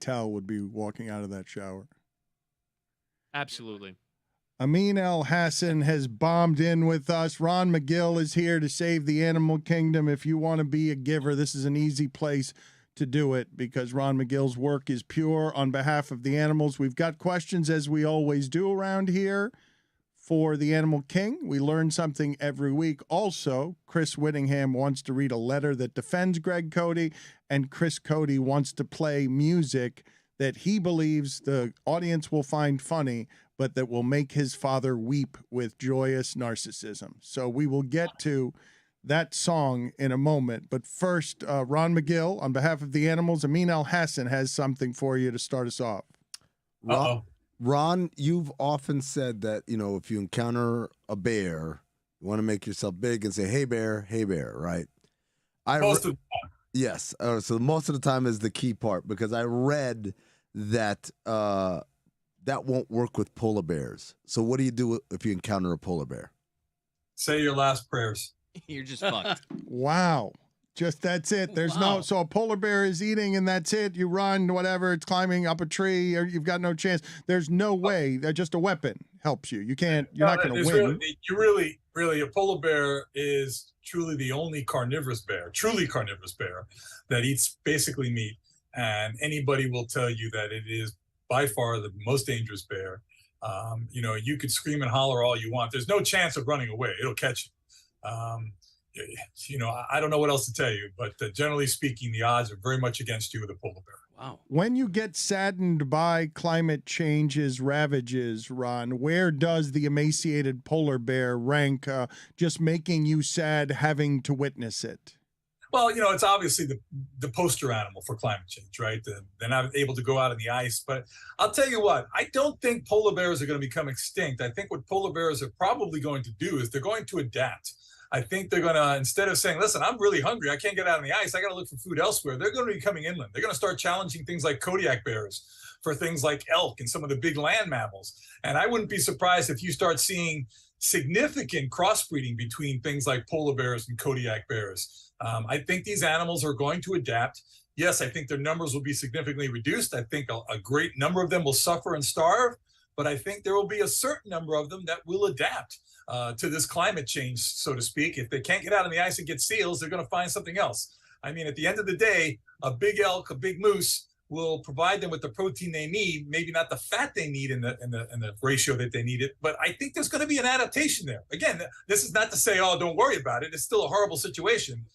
Vitale would be walking out of that shower. Absolutely. Amin El Hassan has bombed in with us. Ron McGill is here to save the animal kingdom. If you want to be a giver, this is an easy place to do it because Ron McGill's work is pure on behalf of the animals. We've got questions, as we always do around here, for the Animal King. We learn something every week. Also, Chris Whittingham wants to read a letter that defends Greg Cody, and Chris Cody wants to play music that he believes the audience will find funny, but that will make his father weep with joyous narcissism. So we will get to that song in a moment. But first, Ron McGill, on behalf of the animals, Amin El Hassan has something for you to start us off. Ron, you've often said that, if you encounter a bear, you want to make yourself big and say, hey, bear, right? Most of the time. Yes. So most of the time is the key part because I read that that won't work with polar bears. So what do you do if you encounter a polar bear? Say your last prayers. You're just fucked. Wow. Just that's it. There's so a polar bear is eating and that's it. You run, whatever, it's climbing up a tree, or you've got no chance. There's no way. Just a weapon helps you. You're not going to win. Really, a polar bear is truly the only truly carnivorous bear that eats basically meat. And anybody will tell you that it is by far the most dangerous bear. You could scream and holler all you want. There's no chance of running away. It'll catch you. I don't know what else to tell you, but generally speaking, the odds are very much against you with a polar bear. Wow. When you get saddened by climate change's ravages, Ron, where does the emaciated polar bear rank, just making you sad having to witness it? Well, it's obviously the poster animal for climate change, right? They're not able to go out in the ice. But I'll tell you what, I don't think polar bears are going to become extinct. I think what polar bears are probably going to do is they're going to adapt. I think they're going to, instead of saying, listen, I'm really hungry, I can't get out on the ice, I got to look for food elsewhere, they're going to be coming inland. They're going to start challenging things like Kodiak bears for things like elk and some of the big land mammals. And I wouldn't be surprised if you start seeing significant crossbreeding between things like polar bears and Kodiak bears. I think these animals are going to adapt. Yes, I think their numbers will be significantly reduced. I think a great number of them will suffer and starve, but I think there will be a certain number of them that will adapt to this climate change, so to speak. If they can't get out on the ice and get seals, they're going to find something else. I mean, at the end of the day, a big elk, a big moose will provide them with the protein they need, maybe not the fat they need in the ratio that they need it, but I think there's going to be an adaptation there. Again, this is not to say, oh, don't worry about it. It's still a horrible situation.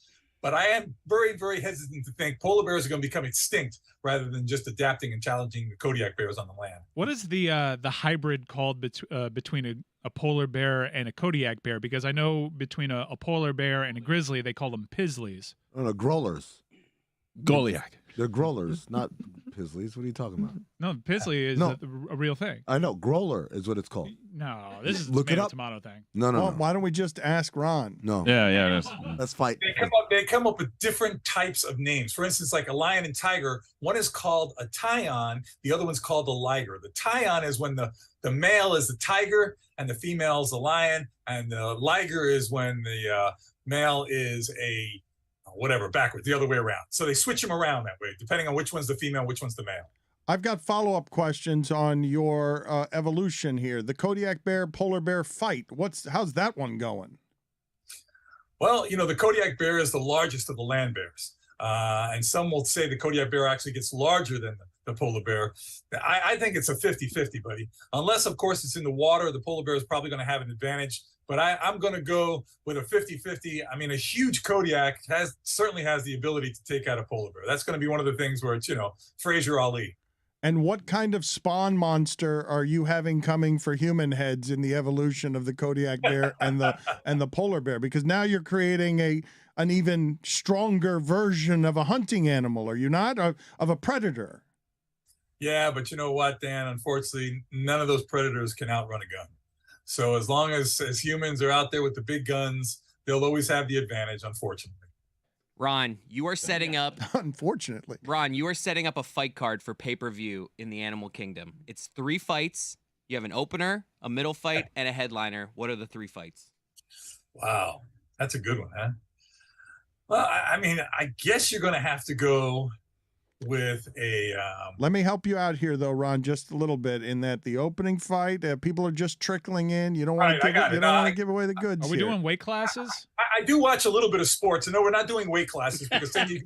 But I am very, very hesitant to think polar bears are going to become extinct rather than just adapting and challenging the Kodiak bears on the land. What is the hybrid called between a polar bear and a Kodiak bear? Because I know between a polar bear and a grizzly, they call them pizzlies. Oh, no, growlers. Goliath. They're growlers, not pizzlies. What are you talking about? No, pizzly is a real thing. I know. Growler is what it's called. No, this is Look a it up. tomato thing. No. Why don't we just ask Ron? No. Yeah. Let's fight. They come up with different types of names. For instance, like a lion and tiger, one is called a tyon, the other one's called a liger. The tyon is when the male is the tiger and the female is the lion, and the liger is when the male is a backwards, the other way around. So they switch them around that way, depending on which one's the female, which one's the male. I've got follow-up questions on your evolution here. The Kodiak bear, polar bear fight. How's that one going? Well, the Kodiak bear is the largest of the land bears. And some will say the Kodiak bear actually gets larger than the polar bear. I think it's a 50-50, buddy. Unless, of course, it's in the water, the polar bear is probably going to have an advantage. But I'm going to go with a 50-50. I mean, a huge Kodiak certainly has the ability to take out a polar bear. That's going to be one of the things where it's, Fraser Ali. And what kind of spawn monster are you having coming for human heads in the evolution of the Kodiak bear and the polar bear? Because now you're creating an even stronger version of a hunting animal, are you not? Of a predator. Yeah, but you know what, Dan? Unfortunately, none of those predators can outrun a gun. So as long as humans are out there with the big guns, they'll always have the advantage, unfortunately. Ron, you are setting up. Unfortunately. Ron, you are setting up a fight card for pay-per-view in the Animal Kingdom. It's 3 fights. You have an opener, a middle fight, and a headliner. What are the 3 fights? Wow, that's a good one, huh? Well, I mean, I guess you're going to have to go with a. Let me help you out here, though, Ron, just a little bit. In that the opening fight, people are just trickling in. You don't want Right, to give away the goods. Are we here. doing weight classes? I do watch a little bit of sports, and no, we're not doing weight classes because then you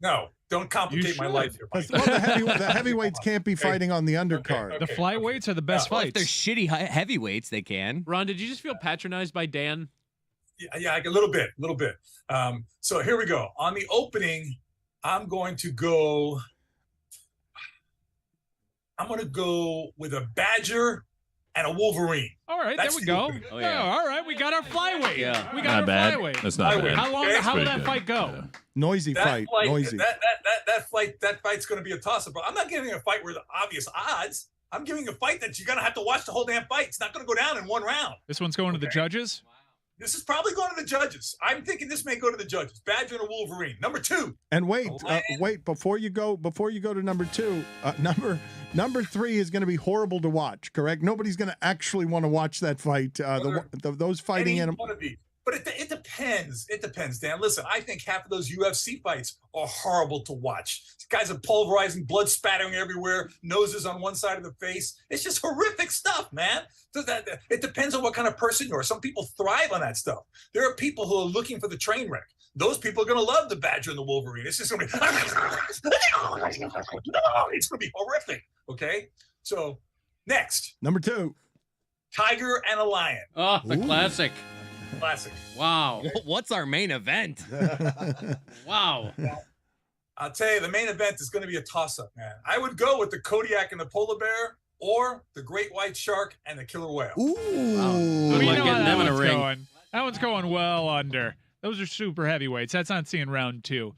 gotta don't complicate my life here. Mike. Well, the heavyweights can't be fighting on the undercard. The flyweights are the best Well, if fights. they're shitty heavyweights, they can. Ron, did you just feel patronized by Dan? Yeah, like a little bit. So here we go. On the opening, I'm going to go with a badger and a wolverine. All right, That's there we go. the- Oh, yeah. All right, we got our flyweight. Yeah. We got Not our bad. flyweight. That's not bad. How long? Okay. How will Pretty that good. fight go? Yeah. Noisy fight. Noisy. That fight's going to be a toss-up. I'm not giving a fight where the obvious odds. I'm giving a fight that you're going to have to watch the whole damn fight. It's not going to go down in one round. This one's going to the Okay. judges. This is probably going to the judges. I'm thinking this may go to the judges. Badger and a wolverine. Number 2. And wait, Lion. before you go to number 2, number 3 is going to be horrible to watch. Correct? Nobody's going to actually want to watch that fight. Those fighting Any animals. one of these. But it depends. It depends, Dan. Listen, I think half of those UFC fights are horrible to watch. These guys are pulverizing, blood spattering everywhere, noses on one side of the face. It's just horrific stuff, man. So it depends on what kind of person you are. Some people thrive on that stuff. There are people who are looking for the train wreck. Those people are going to love the Badger and the Wolverine. It's just going to be, it's going to be horrific. Okay. So next, Number 2. Tiger and a lion. Oh, the Ooh. classic. Classic. Wow. What's our main event? Wow. I'll tell you, the main event is going to be a toss-up, man. I would go with the Kodiak and the polar bear, or the great white shark and the killer whale. Ooh. Good We luck know getting how them in a one's ring. going. That one's going well under. Those are super heavyweights. That's not seeing round 2.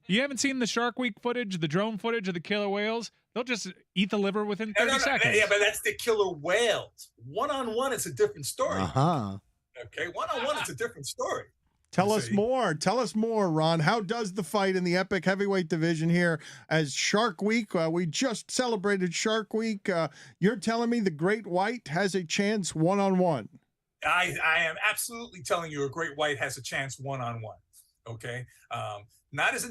You haven't seen the Shark Week footage, the drone footage of the killer whales? They'll just eat the liver within 30 seconds. Yeah, but that's the killer whales. One-on-one, it's a different story. Uh-huh. Okay, one-on-one, it's a different story. Tell You us see? more. Tell us more, Ron. How does the fight in the epic heavyweight division here as Shark Week? We just celebrated Shark Week. You're telling me the Great White has a chance one-on-one? I am absolutely telling you a great white has a chance one-on-one. Okay? Not as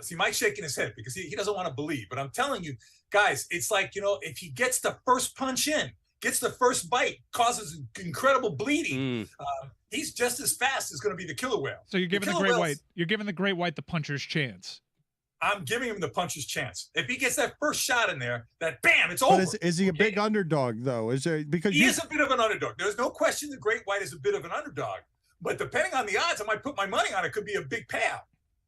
see, Mike's shaking his head because he doesn't want to believe. But I'm telling you, guys, it's like, if he gets the first punch in, gets the first bite, causes incredible bleeding, he's just as fast as going to be the killer whale. So you're giving the killer great whales- white. You're giving the great white the puncher's chance. I'm giving him the puncher's chance. If he gets that first shot in there, that bam, it's But over. is he a big underdog, though? Is there because He is a bit of an underdog. There's no question the great white is a bit of an underdog. But depending on the odds, I might put my money on it. Could be a big payout.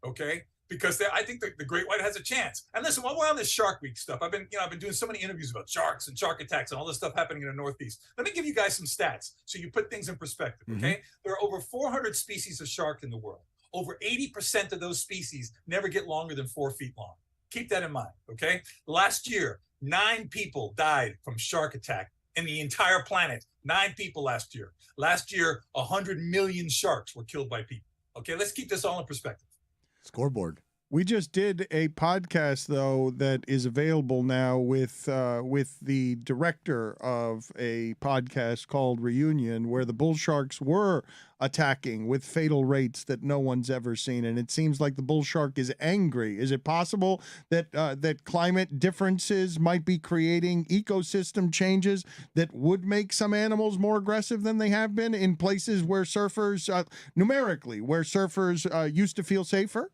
Okay, because I think the great white has a chance. And listen, while we're on this Shark Week stuff, I've been doing so many interviews about sharks and shark attacks and all this stuff happening in the Northeast. Let me give you guys some stats so you put things in perspective. Okay, there are over 400 species of shark in the world. Over 80% of those species never get longer than 4 feet long. Keep that in mind. Okay, last year 9 people died from shark attack in the entire planet. 9 people last year. Last year, 100 million sharks were killed by people. Okay, let's keep this all in perspective. Scoreboard. We just did a podcast, though, that is available now with the director of a podcast called Reunion, where the bull sharks were attacking with fatal rates that no one's ever seen, and it seems like the bull shark is angry. Is it possible that that climate differences might be creating ecosystem changes that would make some animals more aggressive than they have been in places where surfers, numerically, where surfers used to feel safer?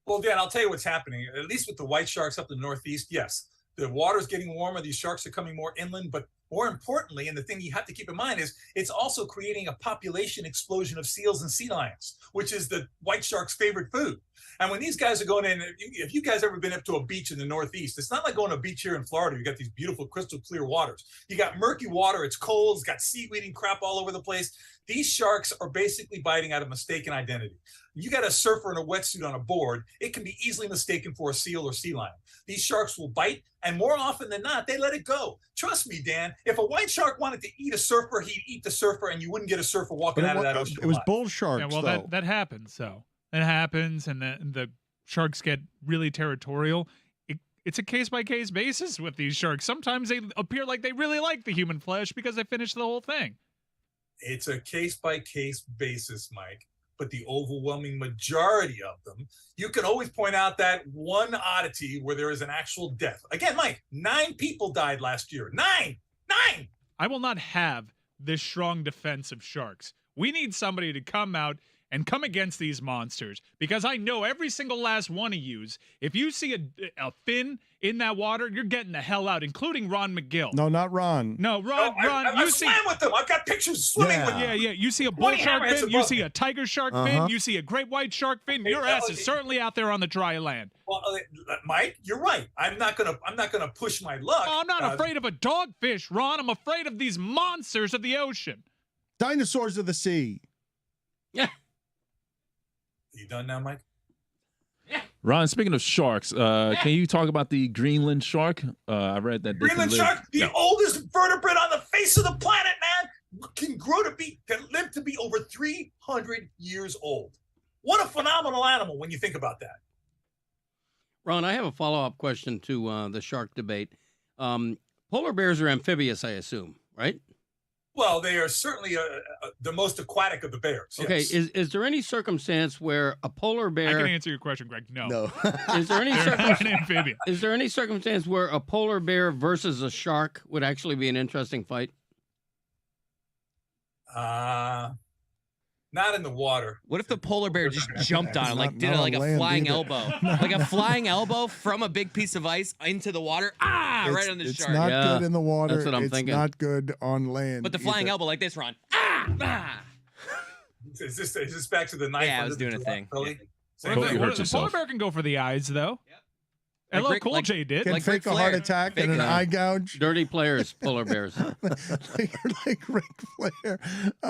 Well, Dan, I'll tell you what's happening. At least with the white sharks up in the Northeast, yes, the water's getting warmer. These sharks are coming more inland. But more importantly, and the thing you have to keep in mind is it's also creating a population explosion of seals and sea lions, which is the white shark's favorite food. And when these guys are going in, if you guys ever been up to a beach in the Northeast, it's not like going to a beach here in Florida. You got these beautiful crystal clear waters. You got murky water. It's cold. It's got seaweed and crap all over the place. These sharks are basically biting out of mistaken identity. You got a surfer in a wetsuit on a board, it can be easily mistaken for a seal or sea lion. These sharks will bite, and more often than not, they let it go. Trust me, Dan, if a white shark wanted to eat a surfer, he'd eat the surfer, and you wouldn't get a surfer walking out of that ocean. It was alive. bull sharks, Yeah, well, though. that happens. So that happens, and the sharks get really territorial. It's a case-by-case basis with these sharks. Sometimes they appear like they really like the human flesh because they finish the whole thing. It's a case-by-case basis, Mike. but the overwhelming majority of them, you can always point out that one oddity where there is an actual death. Again, Mike, 9 people died last year. 9! I will not have this strong defense of sharks. We need somebody to come out and come against these monsters, because I know every single last one of yous, if you see a fin in that water, you're getting the hell out, including Ron McGill. No, not Ron. No, Ron, I swam with them. I've got pictures swimming with them. Yeah. You see a bull shark fin, you see a tiger shark fin, you see a great white shark fin. Your ass is certainly out there on the dry land. Well, Mike, you're right. I'm not gonna push my luck. Oh, I'm not afraid of a dogfish, Ron. I'm afraid of these monsters of the ocean. Dinosaurs of the sea. Yeah. You done now, Mike? Ron, speaking of sharks, can you talk about the Greenland shark? I read that Greenland shark, the oldest vertebrate on the face of the planet, man, can live to be over 300 years old. What a phenomenal animal when you think about that. Ron, I have a follow-up question to the shark debate. Polar bears are amphibious, I assume, right? Well, they are certainly the most aquatic of the bears. Okay, yes. is there any circumstance where a polar I bear... can answer your question, Greg. No. Is there any They're not an amphibian. Is there any circumstance where a polar bear versus a shark would actually be an interesting fight? Not in the water. What if the polar bear just jumped on it, like did Not it on like a land flying either. elbow, like a flying elbow from a big piece of ice into the water? Right on the It's shark. not Yeah, good in the water. that's what I'm it's thinking. not good on land. But the flying either. elbow like this, Ron. Is this back to the knife? Yeah, I under was the doing a giraffe thing. belly? Yeah. Hope you hurt The yourself. polar bear can go for the eyes, though. Like Hello, Rick- Cool like- J did. Can like fake Ric a heart Flair. attack Fake and an it. eye gouge. Dirty players, polar bears. You're like Ric Flair.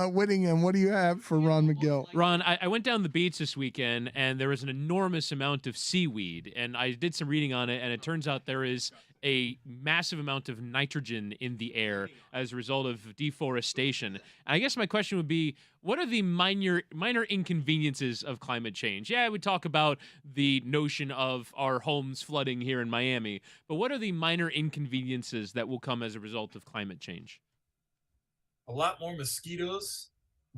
Whittingham, what do you have for Ron McGill? Ron, I went down the beach this weekend, and there was an enormous amount of seaweed, and I did some reading on it, and it turns out there is a massive amount of nitrogen in the air as a result of deforestation. I guess my question would be, what are the minor inconveniences of climate change? Yeah, we talk about the notion of our homes flooding here in Miami, but what are the minor inconveniences that will come as a result of climate change? A lot more mosquitoes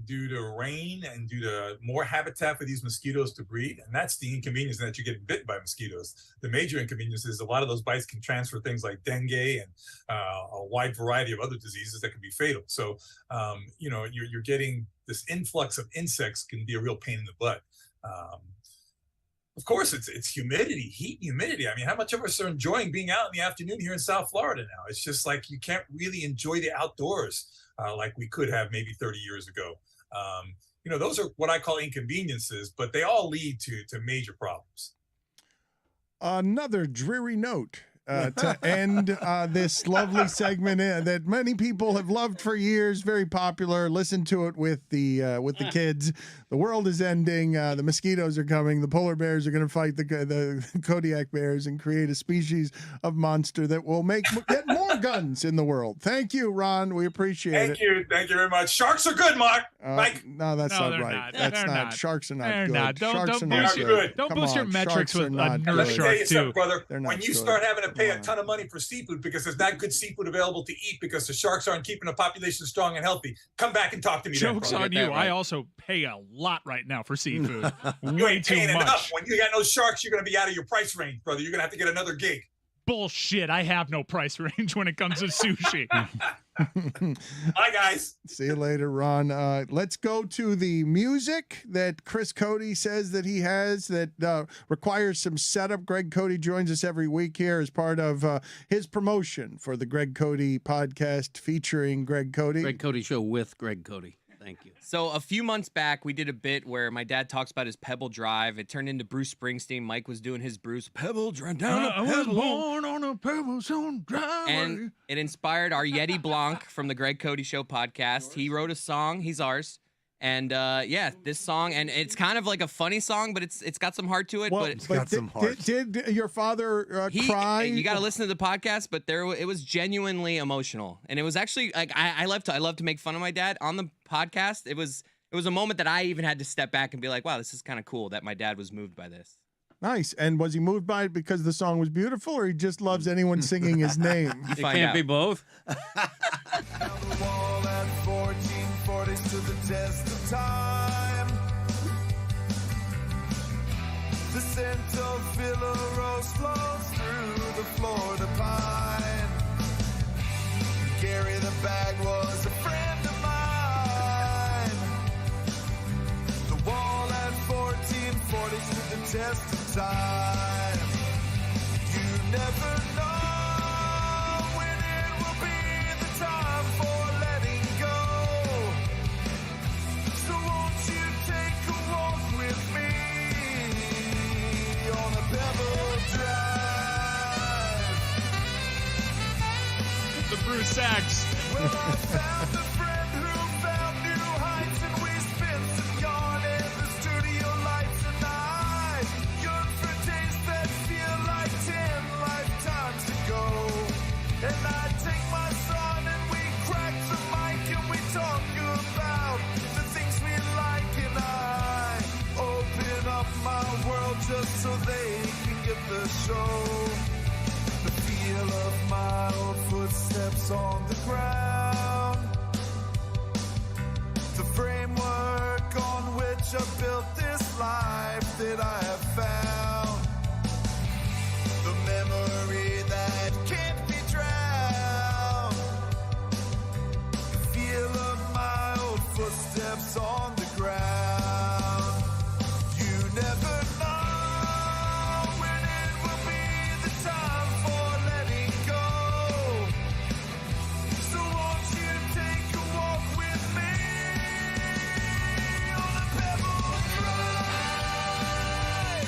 due to rain and due to more habitat for these mosquitoes to breed. And that's the inconvenience, that you get bit by mosquitoes. The major inconvenience is a lot of those bites can transfer things like dengue and a wide variety of other diseases that can be fatal. So, you're getting this influx of insects can be a real pain in the butt. Of course, it's humidity, heat and humidity. I mean, how much of us are enjoying being out in the afternoon here in South Florida now? It's just like you can't really enjoy the outdoors like we could have maybe 30 years ago. Those are what I call inconveniences, but they all lead to major problems. Another dreary note to end this lovely segment that many people have loved for years. Very popular. Listen to it with the kids. The world is ending. The mosquitoes are coming. The polar bears are going to fight the Kodiak bears and create a species of monster that will get more guns in the world. Thank you, Ron. We appreciate it. Thank you very much. Sharks are good, Mark. Mike. No, that's No, not they're right. not. That's They're not. not. Sharks are not They're good. not. Sharks are Don't not boost good. your- Don't Come boost your on, metrics sharks are with a not nurse good. Let me tell shark, you too. something, brother. They're not When you good. start having to pay Come a on. ton of money for seafood because there's not good seafood available to eat because the sharks aren't keeping the population strong and healthy, come back and talk to me. then, Joke's brother. on Get you. that right. I also pay a lot right now for seafood. You Way ain't too paying enough. much. When you got no sharks, you're going to be out of your price range, brother. You're going to have to get another gig. Bullshit. I have no price range when it comes to sushi. Bye, guys. See you later, Ron. Let's go to the music that Chris Cody says that he has that requires some setup. Greg Cody joins us every week here as part of his promotion for the Greg Cody podcast featuring Greg Cody. Greg Cody Show with Greg Cody. Thank you. So a few months back, we did a bit where my dad talks about his Pebble Drive. It turned into Bruce Springsteen. Mike was doing his Bruce Pebble Drive down a I was Pebble. born on a Pebblestone driveway. And it inspired our Yeti Blanc from the Greg Cody Show podcast. He wrote a song. He's ours. And this song, and it's kind of like a funny song, but it's got some heart to it. Well, but got some heart. Did your father cry? You got to listen to the podcast, but it was genuinely emotional, and it was actually like I love to make fun of my dad on the podcast. It was a moment that I even had to step back and be like, wow, this is kind of cool that my dad was moved by this. Nice. And was he moved by it because the song was beautiful, or he just loves anyone singing his name? You It find can't out. be both. Down the wall at 1440 stood the test of time. stood the test of time. You never know when it will be the time for letting go. So won't you take a walk with me on a pebble drive? The Bruce Sachs. Well, I found a friend who found new heights, and we spent some yarn in the studio lights, and I yearn for days that feel like 10 lifetimes ago. And I take my son and we crack the mic and we talk about the things we like, and I open up my world just so they can get the show. The feel of my old footsteps on the ground. The framework on which I built this life that I have found. The memory that can't be drowned. The feel of my old footsteps on the ground. You never know when it will be the time for letting go. So won't you take a walk with me on a pebble drive?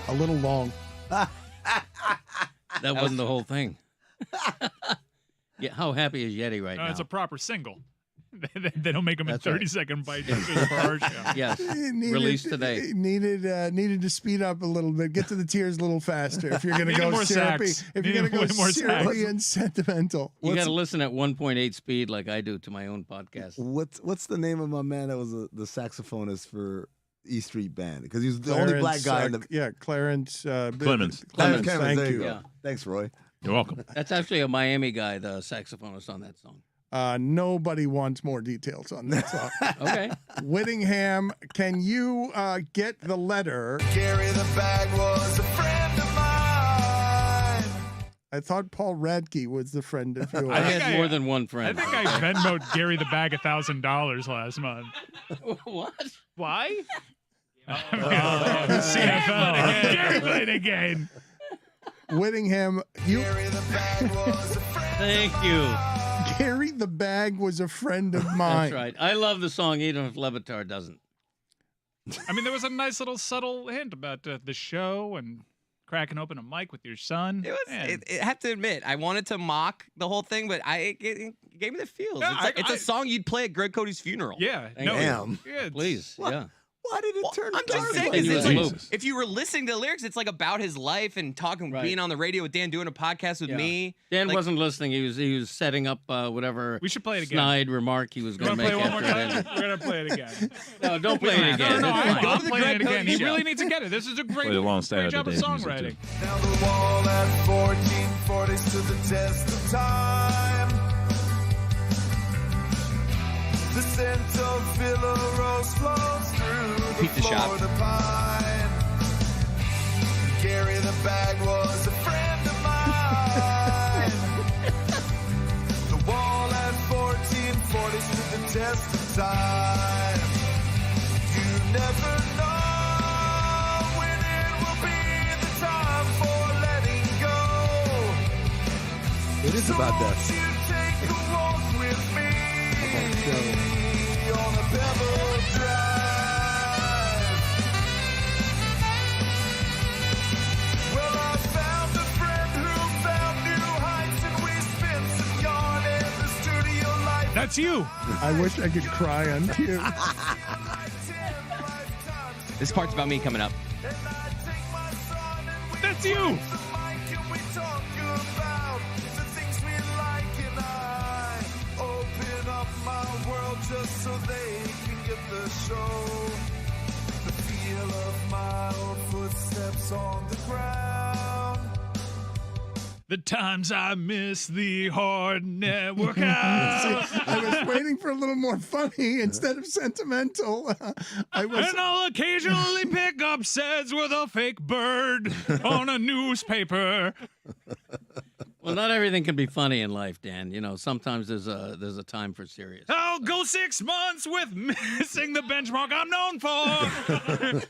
A little long. That wasn't the whole thing. Yeah, how happy is Yeti right now? It's a proper single. They don't make them in That's right. 30-second bites just for our show. Yes, It needed- released today. it Needed to speed up a little bit. Get to the tears a little faster if you're going to Needed go more syrupy. sax. If you're Needed going to way go more syrupy sax. and sentimental. You got to listen at 1.8 speed like I do to my own podcast. What's the name of my man that was the saxophonist for E Street Band? Because he was the only black guy in the Clarence Clemens. Clemens, Clemens, thank there you. go. Yeah. Thanks, Roy. You're welcome. That's actually a Miami guy, the saxophonist on that song. Nobody wants more details on that song. Okay. Whittingham, can you get the letter? Gary the Bag was a friend of mine. I thought Paul Radke was the friend of yours. I think had I- more than one I friend. think I Venmoed Gary the Bag $1,000 last month. What? Why? CFL. Gary played again. Whittingham, Gary the Bag was a friend. Thank you. Gary the Bag was a friend of mine. That's right. I love the song, even if LeBatard doesn't. I mean, there was a nice little subtle hint about the show and cracking open a mic with your son. It was. Man. I have to admit, I wanted to mock the whole thing, but it gave me the feels. Yeah, It's, like, it's I- a song you'd play at Greg Cody's funeral. Yeah. Thank No. you. Damn. Yeah, it's- Please. Yeah. Why did it Well, turn? I'm just dark? saying, 'cause Continuous it's like, loop. if you were listening to the lyrics, it's like about his life and talking, Right. being on the radio with Dan, doing a podcast with Yeah. me. Dan Like- wasn't listening. He was setting up whatever We should play it again. snide remark he was You going want to to make play it one more after time? that. We're going to play it again. No, don't play it again. No, It's I'm fine. to the playing it Greg again. Cody He show. really needs to get it. This is a great, Play along great job of Saturday music, songwriting. Now the wall at 1440 stood the test of time. The scent of Villa Rose flows through the Pete the Shop. Florida pine. Gary the Bag was a friend of mine. The wall at 1440 stood the test of time. You never know when it will be the time for letting go. It is So about won't that. you take a walk with me on a pebble drive? Well, I found a friend who found new heights, and we spent some yarn in the studio lights. That's you. I wish I could cry on cue. This part's about me coming up. That's you. Just so they can get the show. The feel of my old footsteps on the ground. The times I miss the hard network out. I was waiting for a little more funny instead of sentimental. I was. And I'll occasionally pick up sets with a fake bird on a newspaper. Well, not everything can be funny in life, Dan. You know, sometimes there's a time for serious. I'll go 6 months with missing the benchmark I'm known for.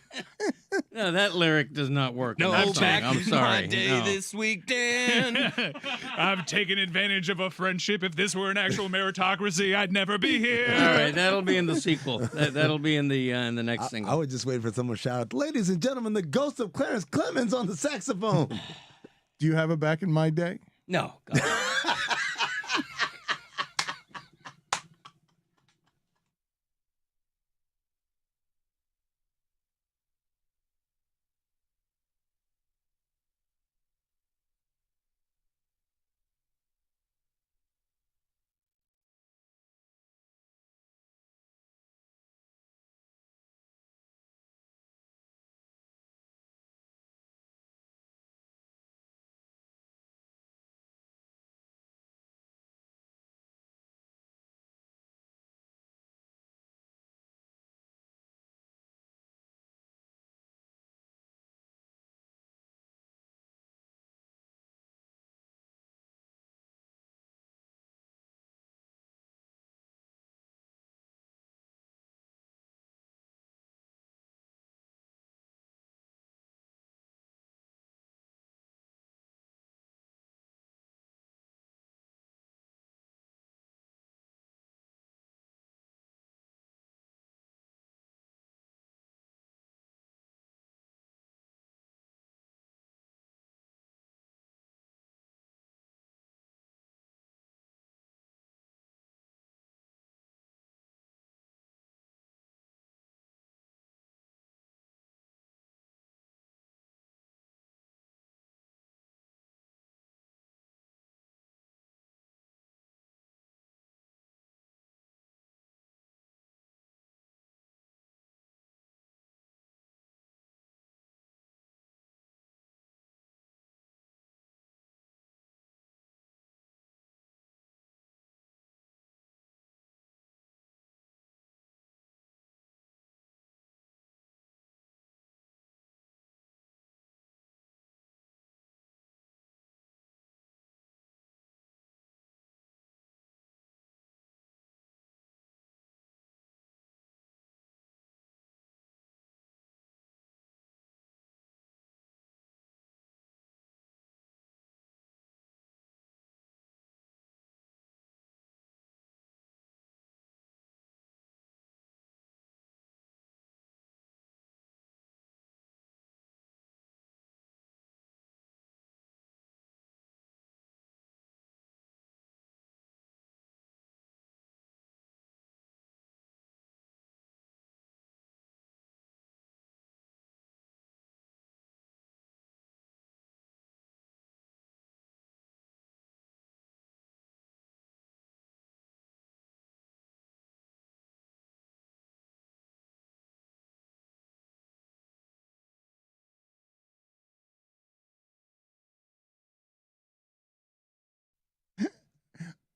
Yeah, that lyric does not work. in No, that song. back I'm in sorry. my day No. this week, Dan. I've taken advantage of a friendship. If this were an actual meritocracy, I'd never be here. All right, that'll be in the sequel. That'll be in the next single. I would just wait for someone to shout out, ladies and gentlemen, the ghost of Clarence Clemens on the saxophone. Do you have it back in my day? No. God.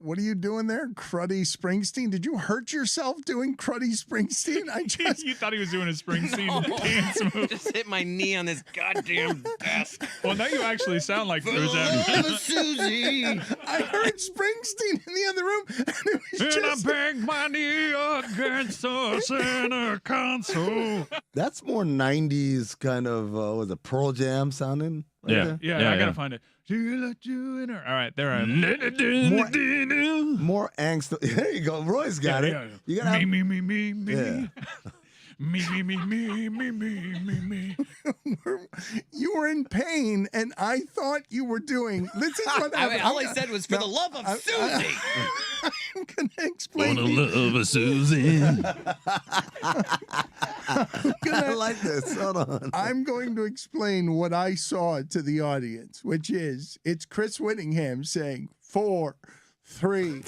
What are you doing there, Cruddy Springsteen? Did you hurt yourself doing Cruddy Springsteen? I just You thought he was doing a Springsteen No. dance move. Just hit my knee on this goddamn desk. Well, now you actually sound like For there was the that. love of Susie. I heard Springsteen in the other room, and it was And I just banged my knee against the center console. That's more 90s kind of, was it Pearl Jam sounding? Like Yeah. that? Yeah, I gotta find it. She let you in her. All right, there I am. More angst. There you go. Roy's got it. You gotta have, me. Yeah. Me. you were in pain, and I thought you were doing. This is what happened. All I said was for the love of Susie. I'm gonna explain. For the love of Susan. I like this. Hold on. I'm going to explain what I saw to the audience, which is it's Chris Whittingham saying 4, 3,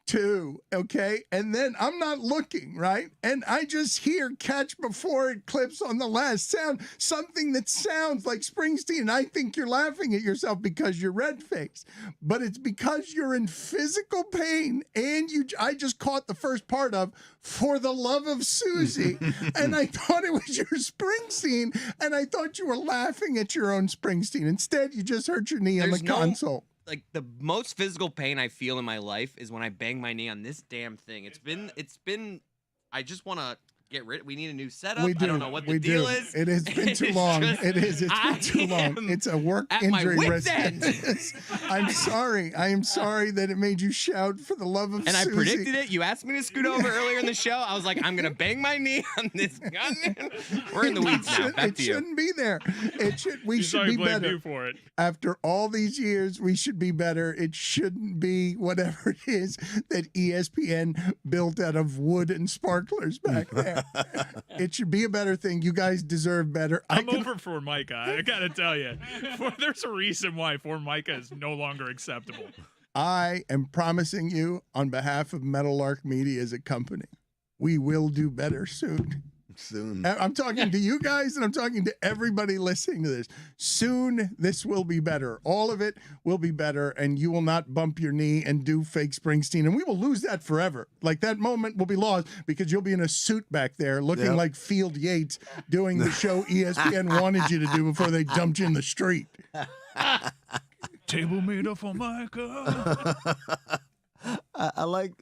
2, okay? And then I'm not looking, right? And I just hear catch before it clips on the last sound, something that sounds like Springsteen. And I think you're laughing at yourself because you're red-faced. But it's because you're in physical pain and I just caught the first part of For the Love of Susie. And I thought it was your Springsteen, and I thought you were laughing at your own Springsteen. Instead, you just hurt your knee on the console. like the most physical pain I feel in my life is when I bang my knee on this damn thing. It's been. I just want to get rid. We need a new setup. We do. I don't know what the we deal do. is. It has been too long. It is. It's been too long. It's a work at my injury wit's risk. end. I'm sorry. I am sorry that it made you shout for the love of And I Susie. predicted it. You asked me to scoot over earlier in the show. I was like, I'm gonna bang my knee on this gun. We're in the weeds now. Back It to you. shouldn't be there. It should. We He's should already be blamed better. you for it. After all these years, we should be better. It shouldn't be whatever it is that ESPN built out of wood and sparklers back there. It should be a better thing. You guys deserve better. I'm over Formica. I gotta tell you, there's a reason why Formica is no longer acceptable. I am promising you on behalf of Meadowlark Media as a company, we will do better soon. Soon. I'm talking to you guys and I'm talking to everybody listening to this. Soon, this will be better. All of it will be better, and you will not bump your knee and do fake Springsteen, and we will lose that forever. Like, that moment will be lost because you'll be in a suit back there looking like Field Yates doing the show ESPN wanted you to do before they dumped you in the street. Table made of Formica. I like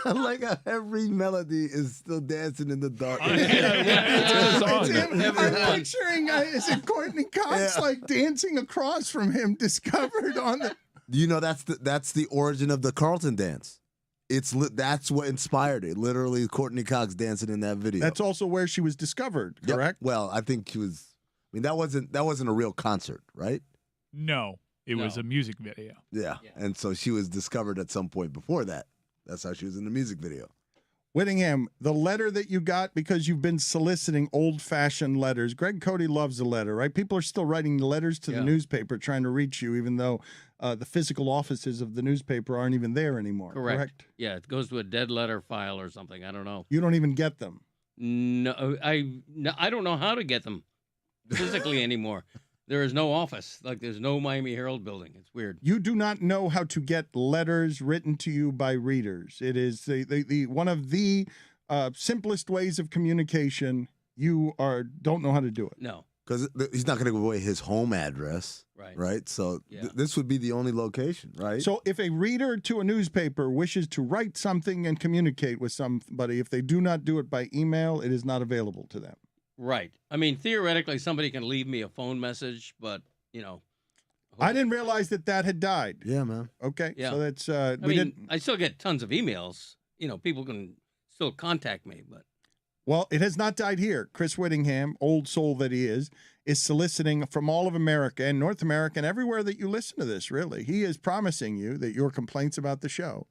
I like how every melody is still dancing in the dark. It's him. I'm picturing, is it Courtney Cox like dancing across from him, discovered on the. You know, that's the origin of the Carlton dance. That's what inspired it. Literally, Courtney Cox dancing in that video. That's also where she was discovered, Yep. correct? Well, I think she was. I mean, that wasn't a real concert, right? No, it was a music video. Yeah. And so she was discovered at some point before that. That's how she was in the music video. Whittingham, the letter that you got because you've been soliciting old-fashioned letters. Greg Cody loves a letter, right? People are still writing letters to the newspaper trying to reach you, even though the physical offices of the newspaper aren't even there anymore. Correct? Yeah, it goes to a dead letter file or something. I don't know. You don't even get them. No, I don't know how to get them physically anymore. There is no office. Like, there's no Miami Herald building. It's weird. You do not know how to get letters written to you by readers. It is the one of the simplest ways of communication. You don't know how to do it. No. Because he's not going to give away his home address. Right. Right? So this would be the only location, right? So if a reader to a newspaper wishes to write something and communicate with somebody, if they do not do it by email, it is not available to them. Right. I mean, theoretically, somebody can leave me a phone message, but, you know. I didn't realize that had died. Yeah, man. Okay. Yeah. So that's I still get tons of emails. You know, people can still contact me, but. Well, it has not died here. Chris Whittingham, old soul that he is soliciting from all of America and North America and everywhere that you listen to this, really. He is promising you that your complaints about the show,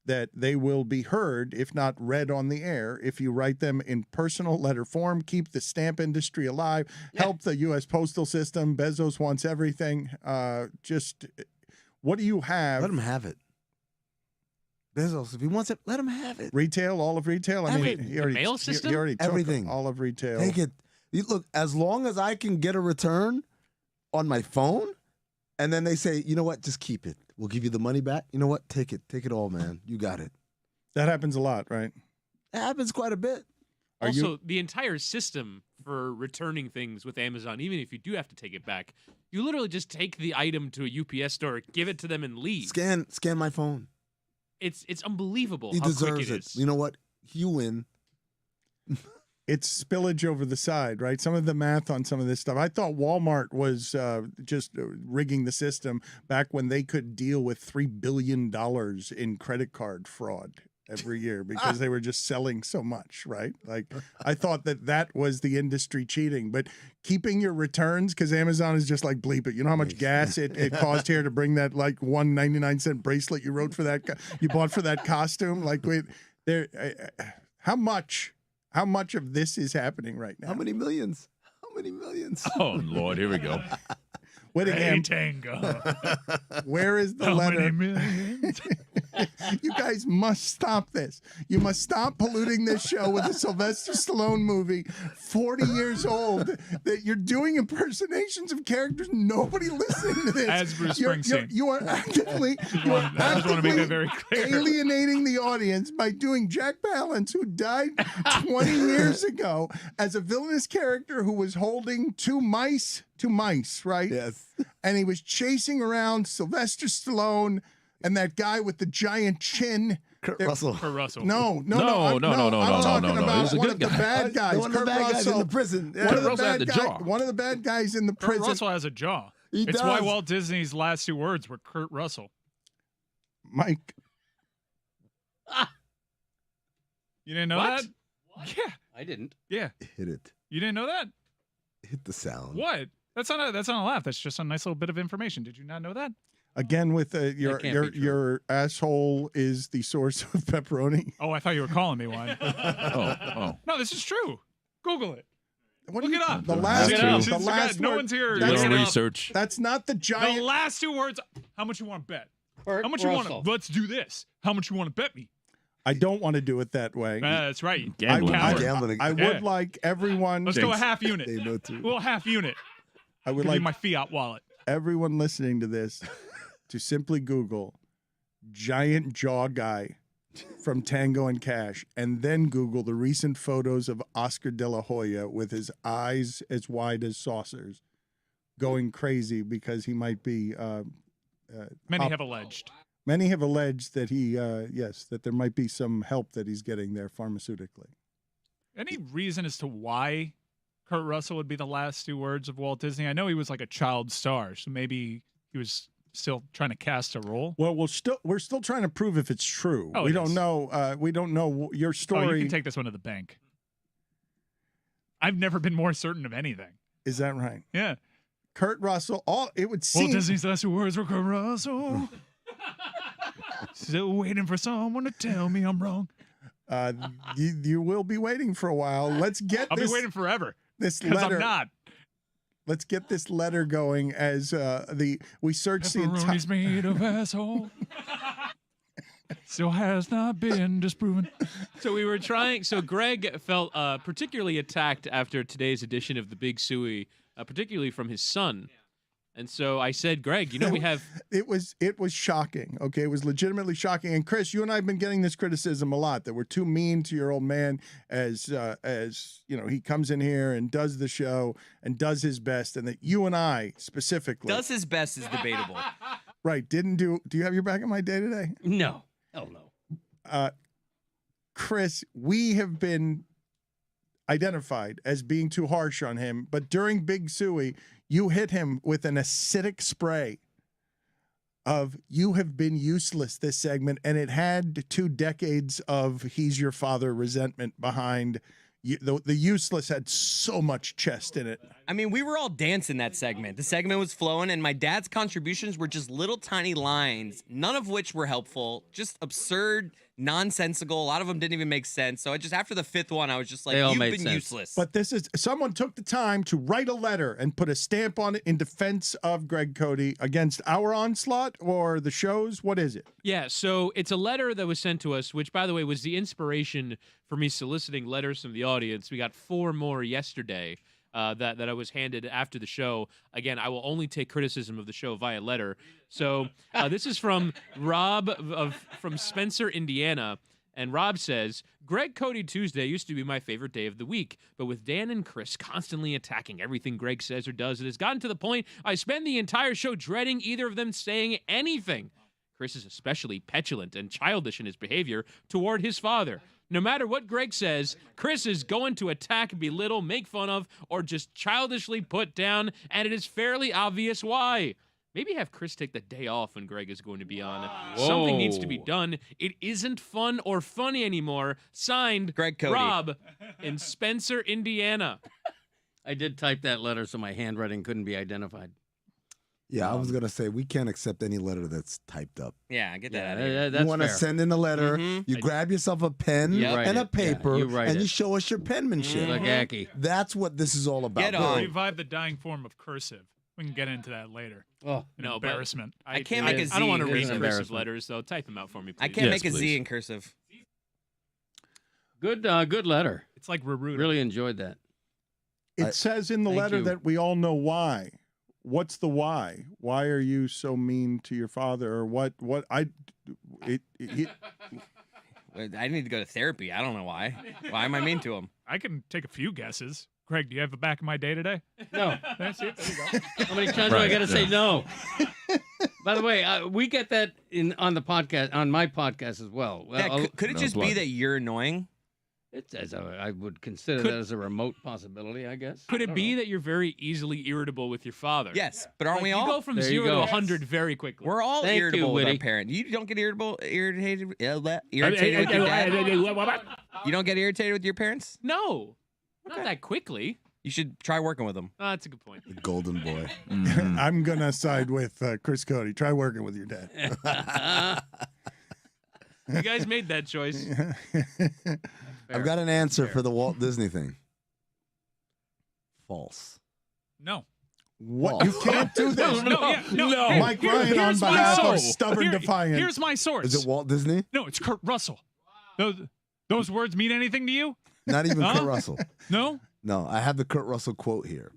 that they will be heard, if not read on the air, if you write them in personal letter form, keep the stamp industry alive, help the U.S. postal system. Bezos wants everything. Just what do you have? Let him have it. Bezos, if he wants it, let him have it. Retail, all of retail? I mean, Wait, he the already, mail he system? already took Everything. all of retail. Take it. Look, as long as I can get a return on my phone, and then they say, you know what, just keep it. We'll give you the money back. You know what? Take it. Take it all, man. You got it. That happens a lot, right? It happens quite a bit. Also, the entire system for returning things with Amazon, even if you do have to take it back, you literally just take the item to a UPS store, give it to them, and leave. Scan my phone. It's unbelievable He how quick deserves it it. is. You know what? You win. It's spillage over the side, right? Some of the math on some of this stuff. I thought Walmart was just rigging the system back when they could deal with $3 billion in credit card fraud every year because they were just selling so much, right? Like, I thought that was the industry cheating, but keeping your returns, because Amazon is just like, bleep it. You know how much gas it cost here to bring that like 1.99 bracelet you wrote for that, you bought for that costume? Like, wait, how much of this is happening right now? How many millions? How many millions? Oh, Lord, here we go. Whittingham, Hey, Tango. where is the How letter? many millions? You guys must stop this. You must stop polluting this show with a Sylvester Stallone movie, 40 years old, that you're doing impersonations of characters. Nobody listening to this. As Bruce Springsteen. You are actively, I just want to make that very clear. alienating the audience by doing Jack Palance, who died 20 years ago, as a villainous character who was holding two mice two mice, right? Yes. And he was chasing around Sylvester Stallone and that guy with the giant chin. Kurt Russell. Kurt Russell. No. No, I'm talking no. about He's a one good of the guy. bad guys. One of the Kurt bad guys in Russell. the prison. Yeah. One of the Russell had bad the guy, jaw. one of the bad guys in the Kurt prison. Russell has a jaw. He It's why does. Walt Disney's last two words were Kurt Russell. Mike. You didn't know What? that? Yeah. I didn't. Yeah. Hit it. You didn't know that? Hit the sound. What? That's not a laugh. That's just a nice little bit of information. Did you not know that? Again, with your can't your be true. your asshole is the source of pepperoni. Oh, I thought you were calling me one. Oh. No, this is true. Google it. What Look do you- it up. The Look last, it Look it up. true. the It's last no word- one's here. Do That's your own not- research. That's not the The giant. last two words. How much you want to bet? Kurt How much you Russell. want to? Let's do this. How much you want to bet me? I don't want to do it that way. That's right. Gambling. Coward. Gambling. I Yeah. would like everyone. Let's go a half unit. They know too. A little half unit. I would Give like me my fiat wallet. everyone listening to this to simply Google giant jaw guy from Tango and Cash, and then Google the recent photos of Oscar De La Hoya with his eyes as wide as saucers, going crazy because he might be. Many Up. have alleged. Many have alleged that he, yes, that there might be some help that he's getting there pharmaceutically. Any reason as to why Kurt Russell would be the last two words of Walt Disney? I know he was like a child star, so maybe he was still trying to cast a role. Well, we're still trying to prove if it's true. Oh, we it don't is. know. We don't know your Oh, story. you can take this one to the bank. I've never been more certain of anything. Is that right? Yeah. Kurt Russell. All it would Walt seem. Disney's last two words were Kurt Russell. Still waiting for someone to tell me I'm wrong. You will be waiting for a while. Let's get I'll this, be waiting forever this because letter. I'm not. Let's get this letter going as we search the entire. Pepperoni's made of asshole. Still has not been disproven. So we were trying. So Greg felt particularly attacked after today's edition of the Big Suey, particularly from his son. And so I said, Greg, you know we have. It was shocking. Okay, it was legitimately shocking. And Chris, you and I have been getting this criticism a lot that we're too mean to your old man. As you know, he comes in here and does the show and does his best, and that you and I specifically Does his best is debatable. right didn't do. Do you have your back on my day today? No. Hell no. Chris, we have been identified as being too harsh on him, but during Big Suey, you hit him with an acidic spray of "you have been useless" this segment, and it had 2 decades of "he's your father" resentment behind you. The useless had so much chest in it. I mean, we were all dancing that segment. The segment was flowing, and my dad's contributions were just little tiny lines, none of which were helpful, just absurd, nonsensical. A lot of them didn't even make sense. So I just, after the 5th one, I was just like, They all you've made been sense. useless. But this is someone took the time to write a letter and put a stamp on it in defense of Greg Cody against our onslaught or the show's. What is it? Yeah, so it's a letter that was sent to us, which, by the way, was the inspiration for me soliciting letters from the audience. We got 4 more yesterday that I was handed after the show. Again, I will only take criticism of the show via letter. So this is from Rob from Spencer, Indiana. And Rob says, Greg Cody Tuesday used to be my favorite day of the week, but with Dan and Chris constantly attacking everything Greg says or does, it has gotten to the point I spend the entire show dreading either of them saying anything. Chris is especially petulant and childish in his behavior toward his father. No matter what Greg says, Chris is going to attack, belittle, make fun of, or just childishly put down, and it is fairly obvious why. Maybe have Chris take the day off when Greg is going to be on. Something needs to be Whoa. done. It isn't fun or funny anymore. Signed, Greg Cody. Rob in Spencer, Indiana. I did type that letter so my handwriting couldn't be identified. Yeah, I was gonna say we can't accept any letter that's typed up. Yeah, get that Yeah, out of here. that's You want to fair. send in a letter, Mhm. you grab yourself a pen You write and a it. Yeah, paper, you write and it. you show us your penmanship. Like Aki. That's what this is all about. Get on. Revive the dying form of cursive. We can get into that later. Oh, An No, but embarrassment. I can't make a Z I don't want to in read cursive. cursive Embarrassment. letters, though. Type them out for me, please. I can't Yes, make a Z please. in cursive. good letter. It's like Raruda. Really enjoyed that. It says in the Thank letter you. that we all know why. What's the why? Why are you so mean to your father? Or what? I I need to go to therapy. I don't know why. Why am I mean to him? I can take a few guesses. Craig, do you have a back of my day today? No. That's it. There you go. How many times do I got to say no? By the way, we get that on the podcast, on my podcast as well. Yeah, could it just be that you're annoying? I would consider that as a remote possibility, I guess. Could it be that you're very easily irritable with your father? Yes, but aren't we You all? go from There you 0 to go. 100 very quickly. We're all Thank you, irritable with our Witty. parent. You don't get irritated with your dad? You don't get irritated with your parents? No, not that quickly. You should try working with them. That's a good point. The golden boy. I'm gonna side with Chris Cody. Try working with your dad. You guys made that choice. I've got an answer for the Walt Disney thing. False. No. What? You can't do this. No. Mike Ryan on Here's my behalf of source. Stubborn Defiant. Here's my source. Is it Walt Disney? No, it's Kurt Russell. Those words mean anything to you? Not even Huh? Kurt Russell. No? No, I have the Kurt Russell quote here.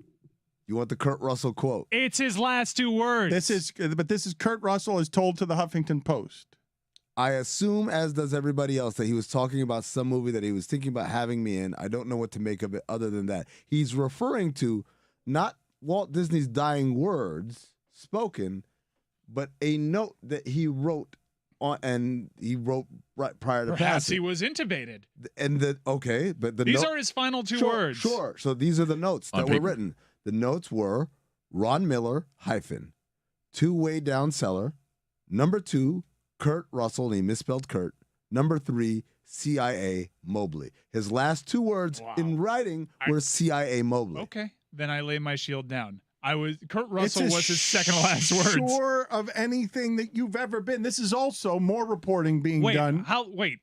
You want the Kurt Russell quote? It's his last 2 words. This is Kurt Russell is told to the Huffington Post. I assume, as does everybody else, that he was talking about some movie that he was thinking about having me in. I don't know what to make of it other than that. He's referring to not Walt Disney's dying words spoken, but a note that he wrote on, and he wrote right prior to Perhaps passing. he was intubated. And but the These note, are his final 2 sure, words. Sure. So these are the notes On that were paper. written. The notes were Ron Miller, two-way down cellar. Number 2, Kurt Russell, and he misspelled Kurt. Number 3, CIA Mobley. His last 2 words in writing were CIA Mobley. Okay. Then I lay my shield down. Kurt Russell It's was his second last words. Sure of anything that you've ever been. This is also more reporting being done. Wait.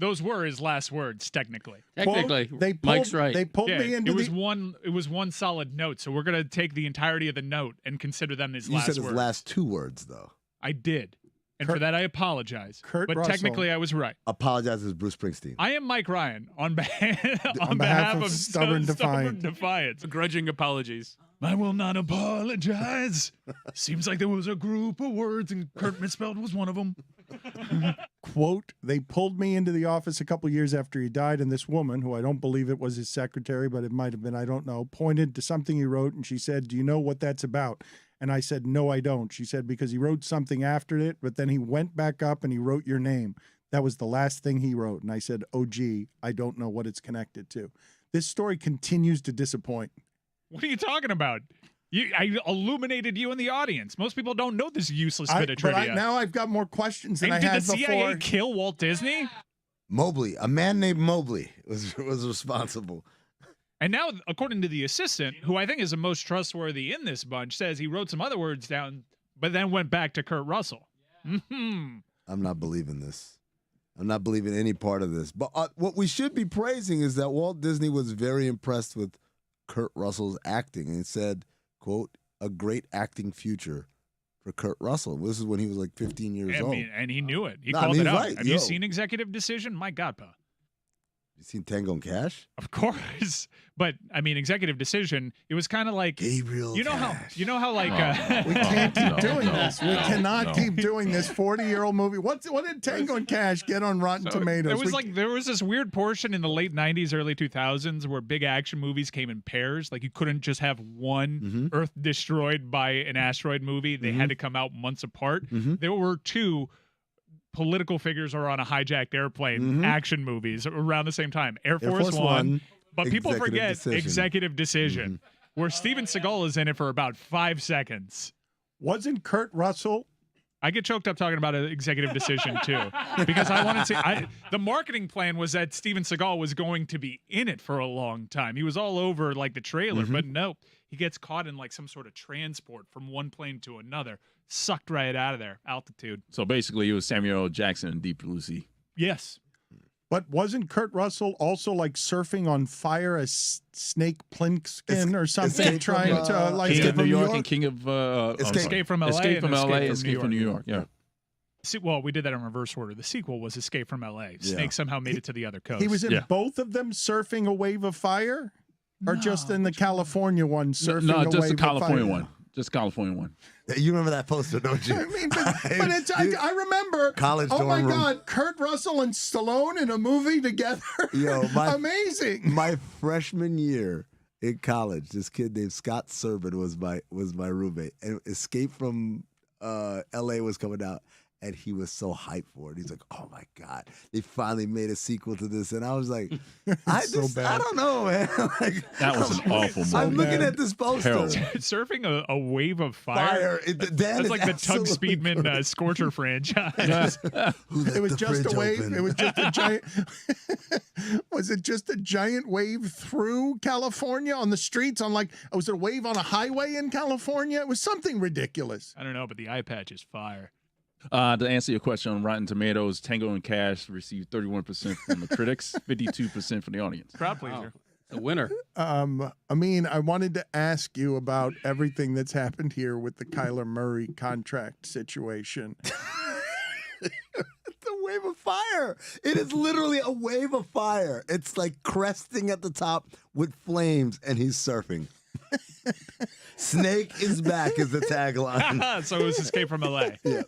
Those were his last words, technically. Technically, They Mike's right. They pulled Yeah, me into it was one solid note, so we're gonna take the entirety of the note and consider them his You last said his words. last 2 words, though. I did. And for that I apologize. Kurt but Russell. technically I was right. Apologizes, Bruce Springsteen. I am Mike Ryan on behalf of Stubborn Defiant. Defiance. Begrudging apologies. I will not apologize. Seems like there was a group of words and Kurt misspelled was one of them. Quote, they pulled me into the office a couple years after he died, and this woman, who I don't believe it was his secretary, but it might have been, I don't know, pointed to something he wrote, and she said, do you know what that's about? And I said, no, I don't. She said, because he wrote something after it, but then he went back up and he wrote your name. That was the last thing he wrote. And I said, oh, gee, I don't know what it's connected to. This story continues to disappoint. What are you talking about? I illuminated you in the audience. Most people don't know this useless bit of trivia. Now I've got more questions than And I did had the CIA before. kill Walt Disney? Mobley, a man named Mobley, was responsible. And now, according to the assistant, who I think is the most trustworthy in this bunch, says he wrote some other words down, but then went back to Kurt Russell. I'm not believing this. I'm not believing any part of this. But what we should be praising is that Walt Disney was very impressed with Kurt Russell's acting and said, quote, a great acting future for Kurt Russell. This is when he was like 15 years old. And he knew it. He No, I called mean, it he's out. right, Have yo. you seen Executive Decision? My God, pa. You seen Tango and Cash? Of course. But I mean, Executive Decision, it was kind of like Gabriel you know Cash. how like We can't keep doing no, this. We no, cannot no. keep doing this 40-year-old movie. What did Tango and Cash get on Rotten Tomatoes? There was this weird portion in the late 90s, early 2000s where big action movies came in pairs. Like you couldn't just have one Earth destroyed by an asteroid movie. They had to come out months apart. There were 2 political figures or on a hijacked airplane action movies around the same time. Air Force One. But people Executive forget Decision. Executive Decision, where Steven Seagal is in it for about 5 seconds. Wasn't Kurt Russell? I get choked up talking about an Executive Decision too, because I wanted to. The marketing plan was that Steven Seagal was going to be in it for a long time. He was all over like the trailer, but nope, he gets caught in like some sort of transport from one plane to another, sucked right out of there, altitude. So basically, it was Samuel L. Jackson in Deep Blue Sea. Yes. But wasn't Kurt Russell also like surfing on fire as Snake Plissken or something, Escape trying from, to like King get of New from York and King of Escape from LA Escape and from Escape LA, from Escape New from New York. Yeah. Well, we did that in reverse order. The sequel was Escape from LA. Snake somehow made it to the other coast. He was in Yeah. both of them surfing a wave of fire, or just in the California one surfing No, a just wave the California of fire? one. Just California one. You remember that poster, don't you? I mean, but it's, I remember. College oh my dorm room. God, Kurt Russell and Stallone in a movie together. Yo, Amazing. My freshman year in college. This kid named Scott Serban was my roommate, and Escape from L.A. was coming out. And he was so hyped for it. He's like, "Oh my God, they finally made a sequel to this." And I was like, "I don't know, man." Like, That was an awful movie. I'm looking at this poster. Terrible. Surfing a wave of fire. That's like the Tug Speedman Scorcher franchise. It was just a wave. It was just a giant. Was it just a giant wave through California on the streets? Was it a wave on a highway in California? It was something ridiculous. I don't know, but the eye patch is fire. To answer your question on Rotten Tomatoes, Tango and Cash received 31% from the critics, 52% from the audience. Crowd pleaser. The winner. Amin, I wanted to ask you about everything that's happened here with the Kyler Murray contract situation. It's a wave of fire. It is literally a wave of fire. It's like cresting at the top with flames, and he's surfing. Snake is back is the tagline. So it was Escape from LA. Yeah.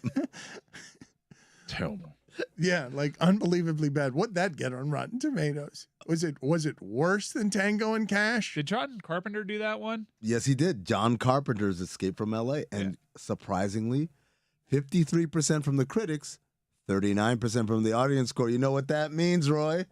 Terrible. Yeah, like unbelievably bad. What'd that get on Rotten Tomatoes? Was it worse than Tango and Cash? Did John Carpenter do that one? Yes, he did. John Carpenter's Escape from L.A. And surprisingly, 53% from the critics, 39% from the audience score. You know what that means, Roy?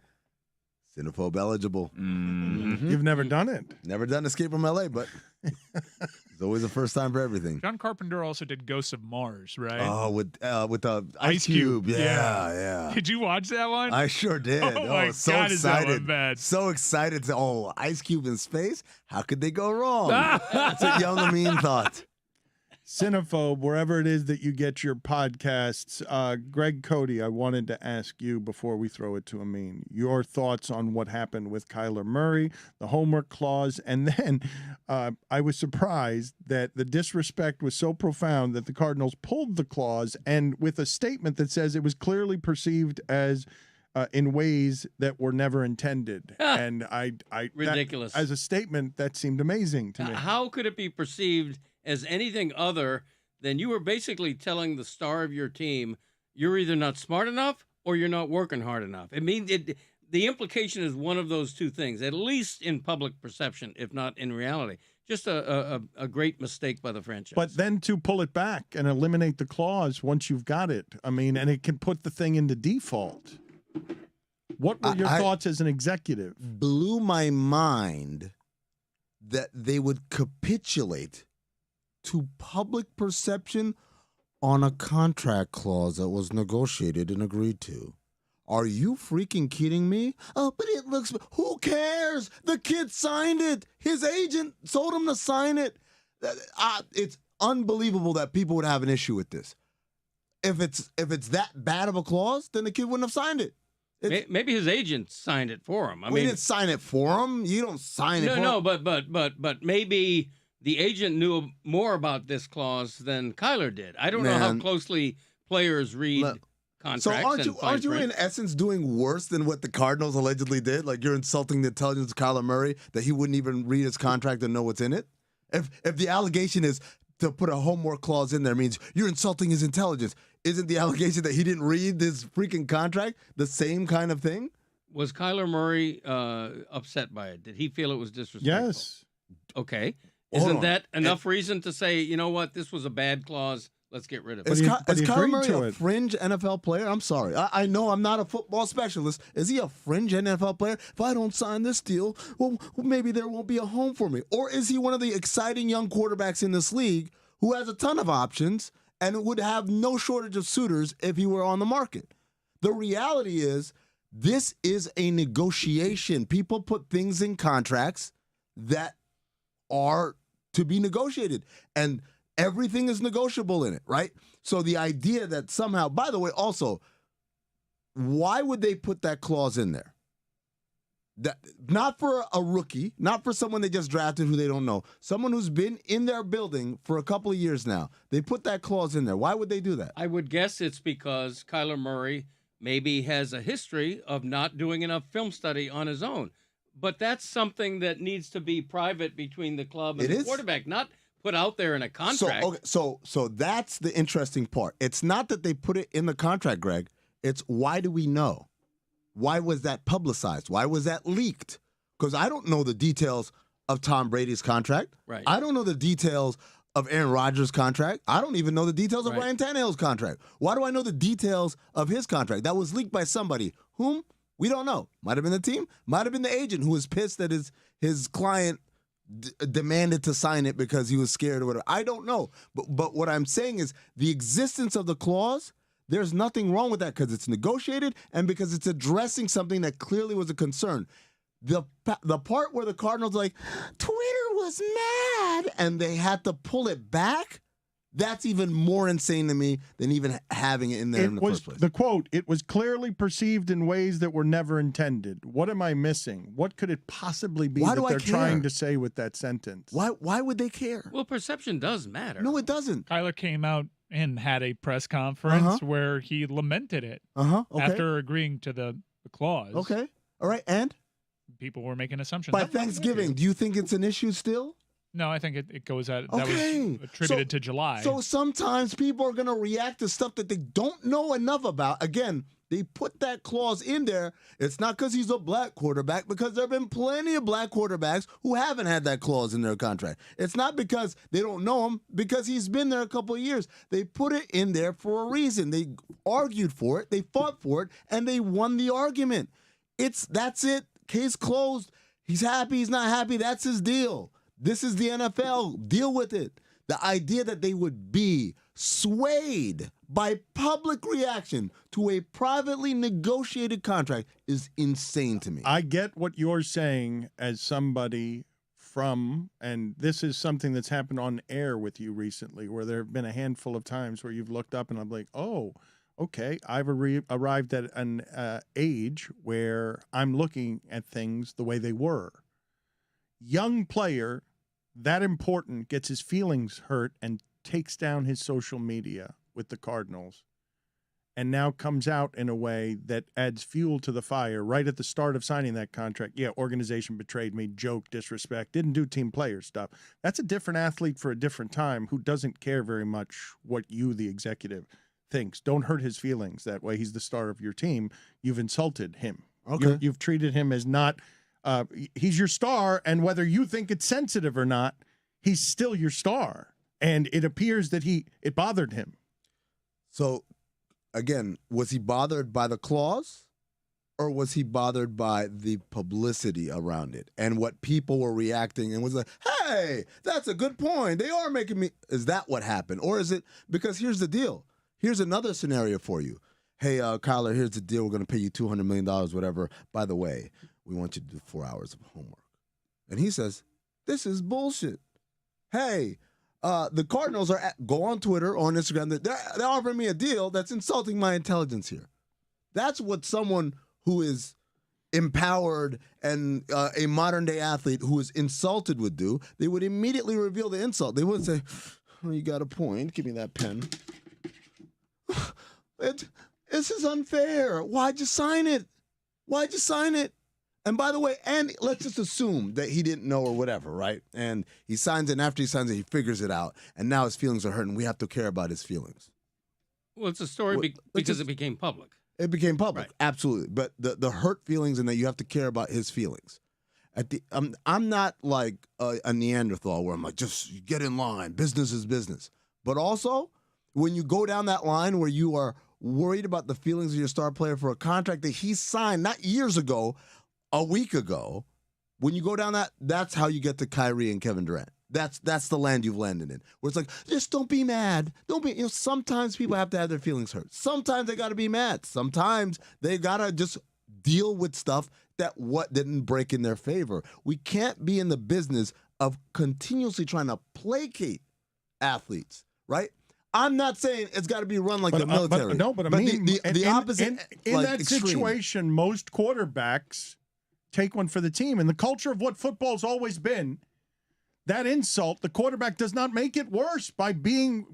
Cinephobe eligible. Mm-hmm. You've never done it. Never done Escape from L.A., but it's always a first time for everything. John Carpenter also did Ghosts of Mars, right? Oh, with the Ice Cube. Yeah. Did you watch that one? I sure did. Oh my so God, is that excited. one bad? So excited to Ice Cube in space. How could they go wrong? That's what young Amin thought. Cinephobe, wherever it is that you get your podcasts. Greg Cody, I wanted to ask you before we throw it to Amin, your thoughts on what happened with Kyler Murray, the homework clause, and then I was surprised that the disrespect was so profound that the Cardinals pulled the clause, and with a statement that says it was clearly perceived as in ways that were never intended. And I Ridiculous. As a statement, that seemed amazing to me. How could it be perceived as anything other than you were basically telling the star of your team, you're either not smart enough or you're not working hard enough? I mean, the implication is one of those two things, at least in public perception, if not in reality. Just a great mistake by the franchise. But then to pull it back and eliminate the clause once you've got it, I mean, and it can put the thing into default. What were your thoughts as an executive? Blew my mind that they would capitulate to public perception on a contract clause that was negotiated and agreed to. Are you freaking kidding me? Oh, but it looks... Who cares? The kid signed it. His agent told him to sign it. It's unbelievable that people would have an issue with this. If it's that bad of a clause, then the kid wouldn't have signed it. Maybe his agent signed it for him. I mean, he didn't sign it for him. You don't sign it for him. No, but maybe the agent knew more about this clause than Kyler did. I don't know how closely players read contracts. So aren't you in essence doing worse than what the Cardinals allegedly did? Like you're insulting the intelligence of Kyler Murray that he wouldn't even read his contract and know what's in it? If the allegation is to put a homework clause in there means you're insulting his intelligence, isn't the allegation that he didn't read this freaking contract the same kind of thing? Was Kyler Murray upset by it? Did he feel it was disrespectful? Yes. Okay. Isn't that enough reason to say, you know what, this was a bad clause, let's get rid of it? Is Kyler Murray a it. fringe NFL player? I'm sorry. I know I'm not a football specialist. Is he a fringe NFL player? If I don't sign this deal, well, maybe there won't be a home for me. Or is he one of the exciting young quarterbacks in this league who has a ton of options and would have no shortage of suitors if he were on the market? The reality is this is a negotiation. People put things in contracts that are to be negotiated, and everything is negotiable in it, right? So the idea that somehow, by the way, also, why would they put that clause in there? That not for a rookie, not for someone they just drafted who they don't know, someone who's been in their building for a couple of years now. They put that clause in there. Why would they do that? I would guess it's because Kyler Murray maybe has a history of not doing enough film study on his own. But that's something that needs to be private between the club and the quarterback, not put out there in a contract. So that's the interesting part. It's not that they put it in the contract, Greg. It's why do we know? Why was that publicized? Why was that leaked? Because I don't know the details of Tom Brady's contract. Right. I don't know the details of Aaron Rodgers' contract. I don't even know the details of Right. Ryan Tannehill's contract. Why do I know the details of his contract? That was leaked by somebody. Whom? We don't know. Might have been the team. Might have been the agent who was pissed that his client demanded to sign it because he was scared or whatever. I don't know. But what I'm saying is the existence of the clause, there's nothing wrong with that because it's negotiated and because it's addressing something that clearly was a concern. The part where the Cardinals are like, Twitter was mad and they had to pull it back, that's even more insane to me than even having it in there in the first place. The quote, it was clearly perceived in ways that were never intended. What am I missing? What could it possibly be Why that do I they're care? trying to say with that sentence? Why would they care? Well, perception does matter. No, it doesn't. Kyler came out and had a press conference where he lamented it Okay. after agreeing to the clause. Okay. All right. And People were making assumptions. by I'm not gonna Thanksgiving, argue. do you think it's an issue still? No, I think it goes out. That Okay. was attributed So- to July. So sometimes people are going to react to stuff that they don't know enough about. Again, they put that clause in there. It's not because he's a black quarterback, because there have been plenty of black quarterbacks who haven't had that clause in their contract. It's not because they don't know him, because he's been there a couple of years. They put it in there for a reason. They argued for it, they fought for it, and they won the argument. That's it. Case closed. He's happy, he's not happy. That's his deal. This is the NFL. Deal with it. The idea that they would be swayed by public reaction to a privately negotiated contract is insane to me. I get what you're saying as somebody from, and this is something that's happened on air with you recently, where there have been a handful of times where you've looked up and I'm like, oh, okay, I've arrived at an age where I'm looking at things the way they were. Young player, that important, gets his feelings hurt and takes down his social media with the Cardinals, and now comes out in a way that adds fuel to the fire right at the start of signing that contract. Yeah, organization betrayed me, joke, disrespect, didn't do team player stuff. That's a different athlete for a different time who doesn't care very much what you, the executive, thinks. Don't hurt his feelings that way. He's the star of your team. You've insulted him. Okay. You've treated him as not he's your star, and whether you think it's sensitive or not, he's still your star. And it appears that it bothered him. So, again, was he bothered by the clause, or was he bothered by the publicity around it and what people were reacting and was like, hey, that's a good point. They are making me. Is that what happened? Or is it because here's the deal. Here's another scenario for you. Hey, Kyler, here's the deal. We're going to pay you $200 million, whatever. By the way, we want you to do 4 hours of homework. And he says, this is bullshit. Hey, the Cardinals go on Twitter or on Instagram. They're offering me a deal that's insulting my intelligence here. That's what someone who is empowered and a modern day athlete who is insulted would do. They would immediately reveal the insult. They wouldn't say, oh, you got a point. Give me that pen. This is unfair. Why'd you sign it? Why'd you sign it? And by the way, and let's just assume that he didn't know or whatever, right? And he signs it, and after he signs it, he figures it out. And now his feelings are hurt, and we have to care about his feelings. Well, it's a story because it became public. It became public, Right. absolutely. But the hurt feelings and that you have to care about his feelings. I'm not like a Neanderthal where I'm like, just get in line. Business is business. But also, when you go down that line where you are worried about the feelings of your star player for a contract that he signed not years ago, a week ago, when you go down that's how you get to Kyrie and Kevin Durant. That's the land you've landed in. Where it's like, just don't be mad. Don't be, sometimes people have to have their feelings hurt. Sometimes they got to be mad. Sometimes they got to just deal with stuff that didn't break in their favor. We can't be in the business of continuously trying to placate athletes, right? I'm not saying it's got to be run like the military. But I mean, the opposite. In like, that extreme. situation, most quarterbacks take one for the team. And the culture of what football's always been, that insult, the quarterback does not make it worse by being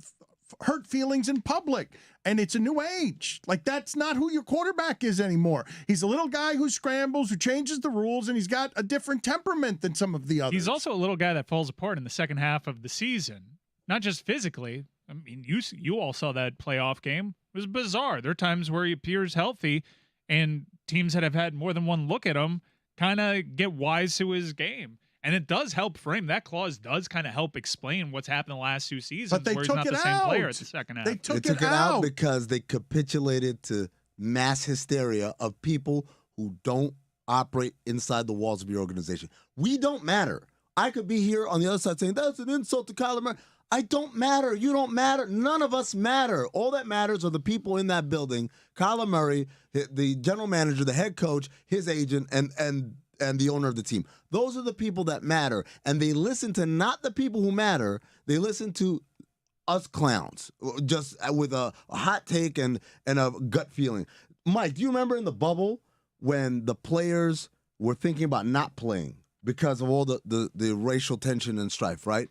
hurt feelings in public. And it's a new age. Like, that's not who your quarterback is anymore. He's a little guy who scrambles, who changes the rules, and he's got a different temperament than some of the others. He's also a little guy that falls apart in the second half of the season, not just physically. I mean, you all saw that playoff game. It was bizarre. There are times where he appears healthy, and teams that have had more than one look at him kind of get wise to his game. And it does help frame. That clause does kind of help explain what's happened the last 2 seasons But they where he's took not it the same player out. at the second half. They took They took it it out out. because they capitulated to mass hysteria of people who don't operate inside the walls of your organization. We don't matter. I could be here on the other side saying, that's an insult to Kyler Murray. I don't matter. You don't matter. None of us matter. All that matters are the people in that building, Kyler Murray, the general manager, the head coach, his agent, and the owner of the team. Those are the people that matter. And they listen to not the people who matter. They listen to us clowns, just with a hot take and a gut feeling. Mike, do you remember in the bubble when the players were thinking about not playing because of all the racial tension and strife, right?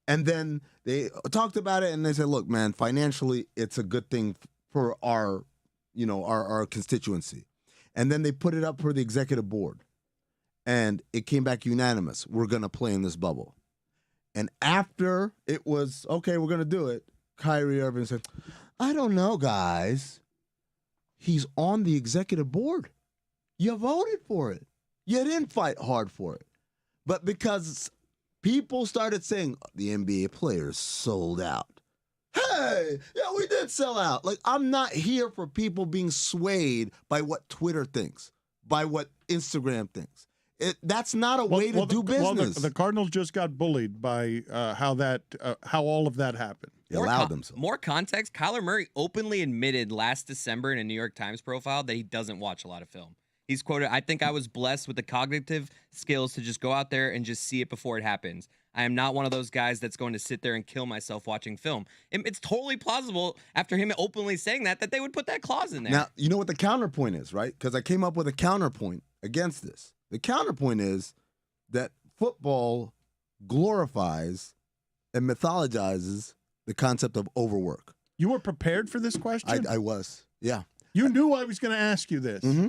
And then they talked about it and they said, look, man, financially, it's a good thing for our constituency. And then they put it up for the executive board. And it came back unanimous. We're going to play in this bubble. And after it was, okay, we're going to do it, Kyrie Irving said, I don't know, guys. He's on the executive board. You voted for it. You didn't fight hard for it. But because people started saying, the NBA players sold out. Hey, yeah, we did sell out. Like, I'm not here for people being swayed by what Twitter thinks, by what Instagram thinks. That's not a way to do business. The Cardinals just got bullied by how all of that happened. They allowed themselves. More context, Kyler Murray openly admitted last December in a New York Times profile that he doesn't watch a lot of film. He's quoted, I think I was blessed with the cognitive skills to just go out there and just see it before it happens. I am not one of those guys that's going to sit there and kill myself watching film. It's totally plausible after him openly saying that they would put that clause in there. Now, you know what the counterpoint is, right? Because I came up with a counterpoint against this. The counterpoint is that football glorifies and mythologizes the concept of overwork. You were prepared for this question? I was, yeah. You knew I was going to ask you this. Mm-hmm.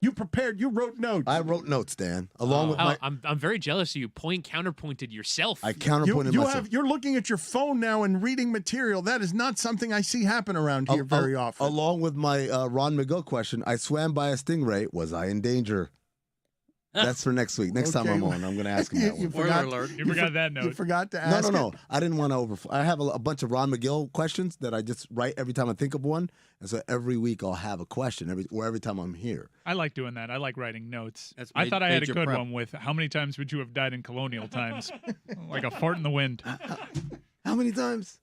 You prepared. You wrote notes. I wrote notes, Dan, along with my. I'm very jealous of you. Counterpointed yourself. I counterpointed myself. You're looking at your phone now and reading material. That is not something I see happen around here very often. Along with my Ron McGill question, I swam by a stingray. Was I in danger? That's for next week. Next time I'm on, I'm going to ask him that one. Spoiler alert. You forgot that note. You forgot to ask. No. I didn't want to I have a bunch of Ron McGill questions that I just write every time I think of one. And so every week I'll have a question every time I'm here. I like doing that. I like writing notes. That's I thought I had a major good prep. one with how many times would you have died in colonial times? Like a fart in the wind. How many times?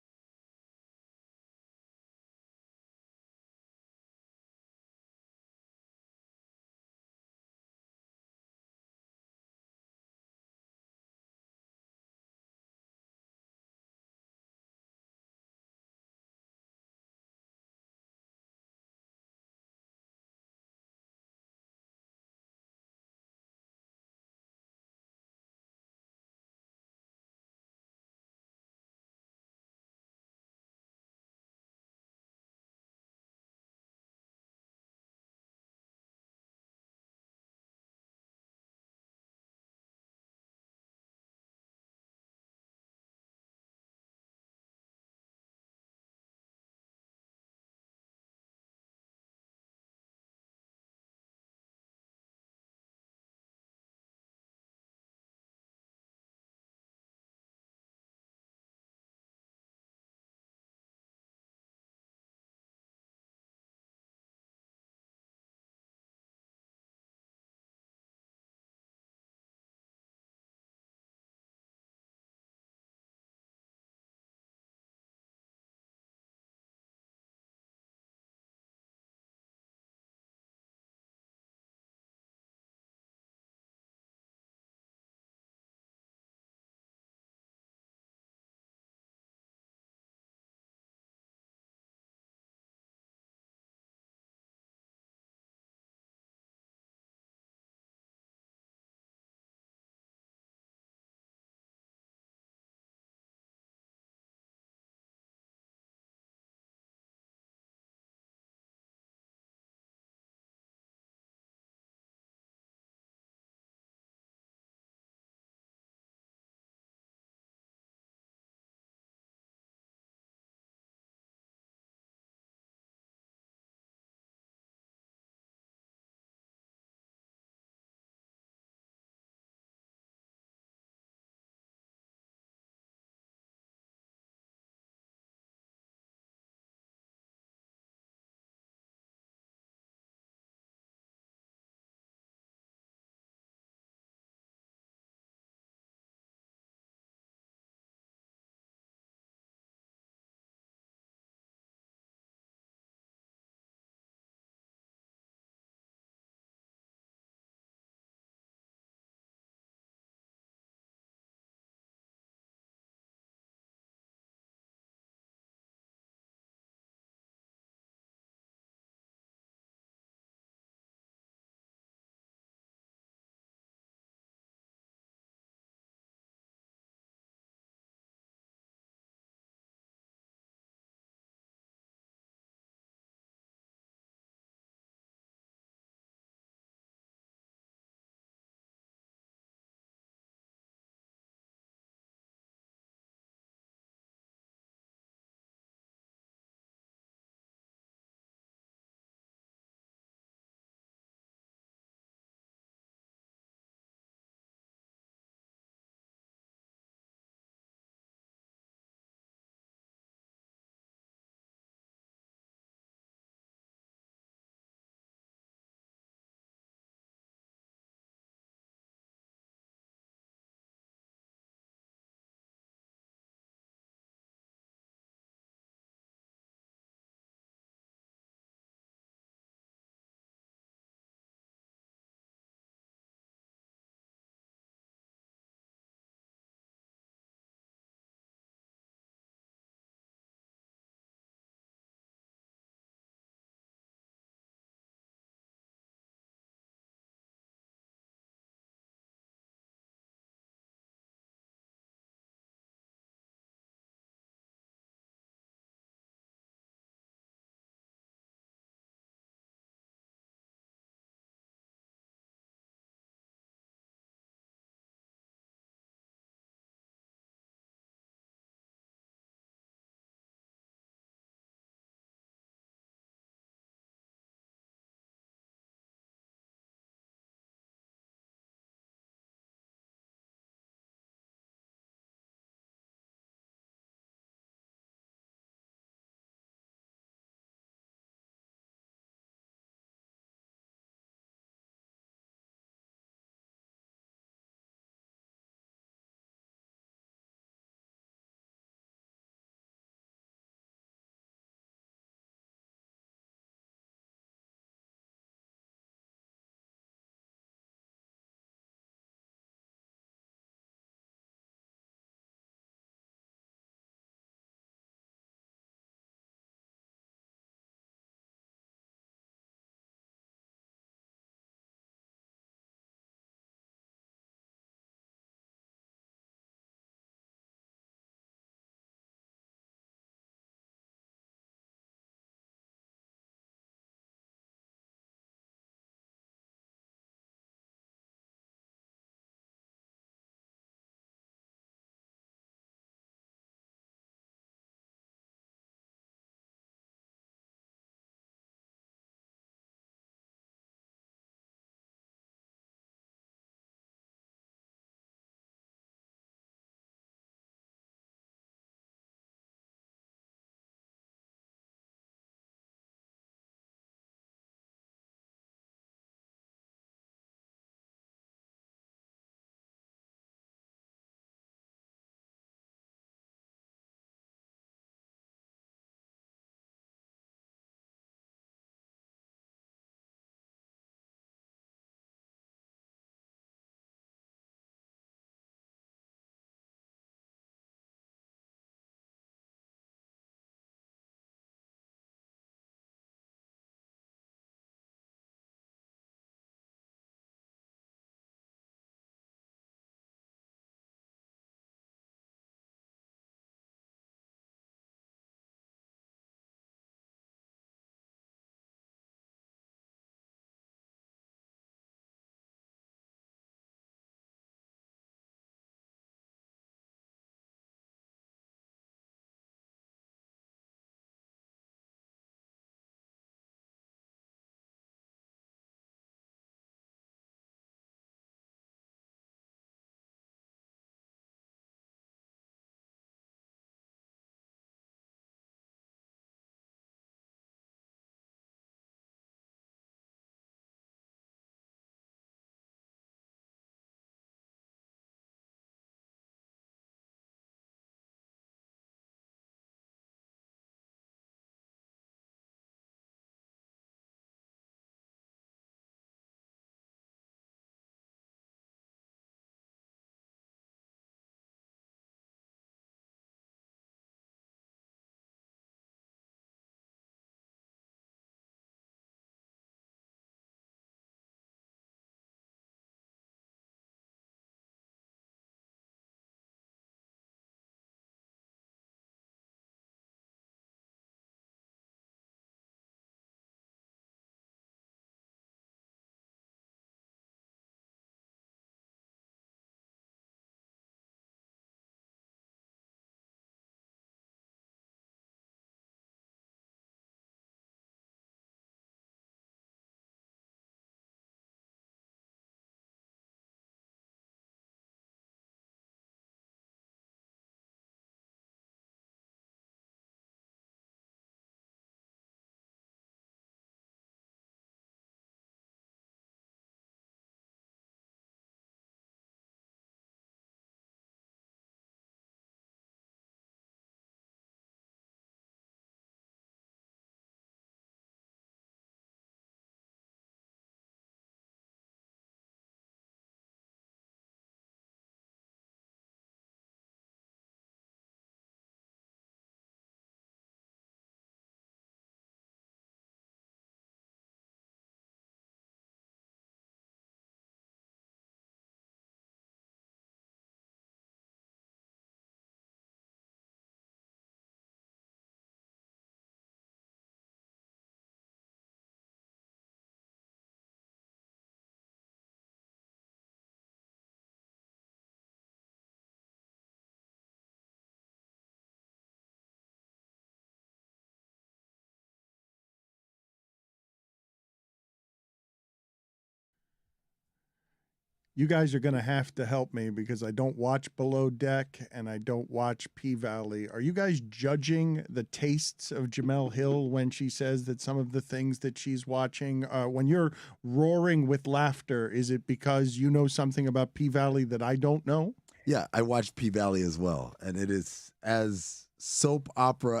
You guys are going to have to help me because I don't watch Below Deck and I don't watch P-Valley. Are you guys judging the tastes of Jamel Hill when she says that some of the things that she's watching, when you're roaring with laughter, is it because you know something about P-Valley that I don't know? Yeah, I watched P-Valley as well, and it is as soap opera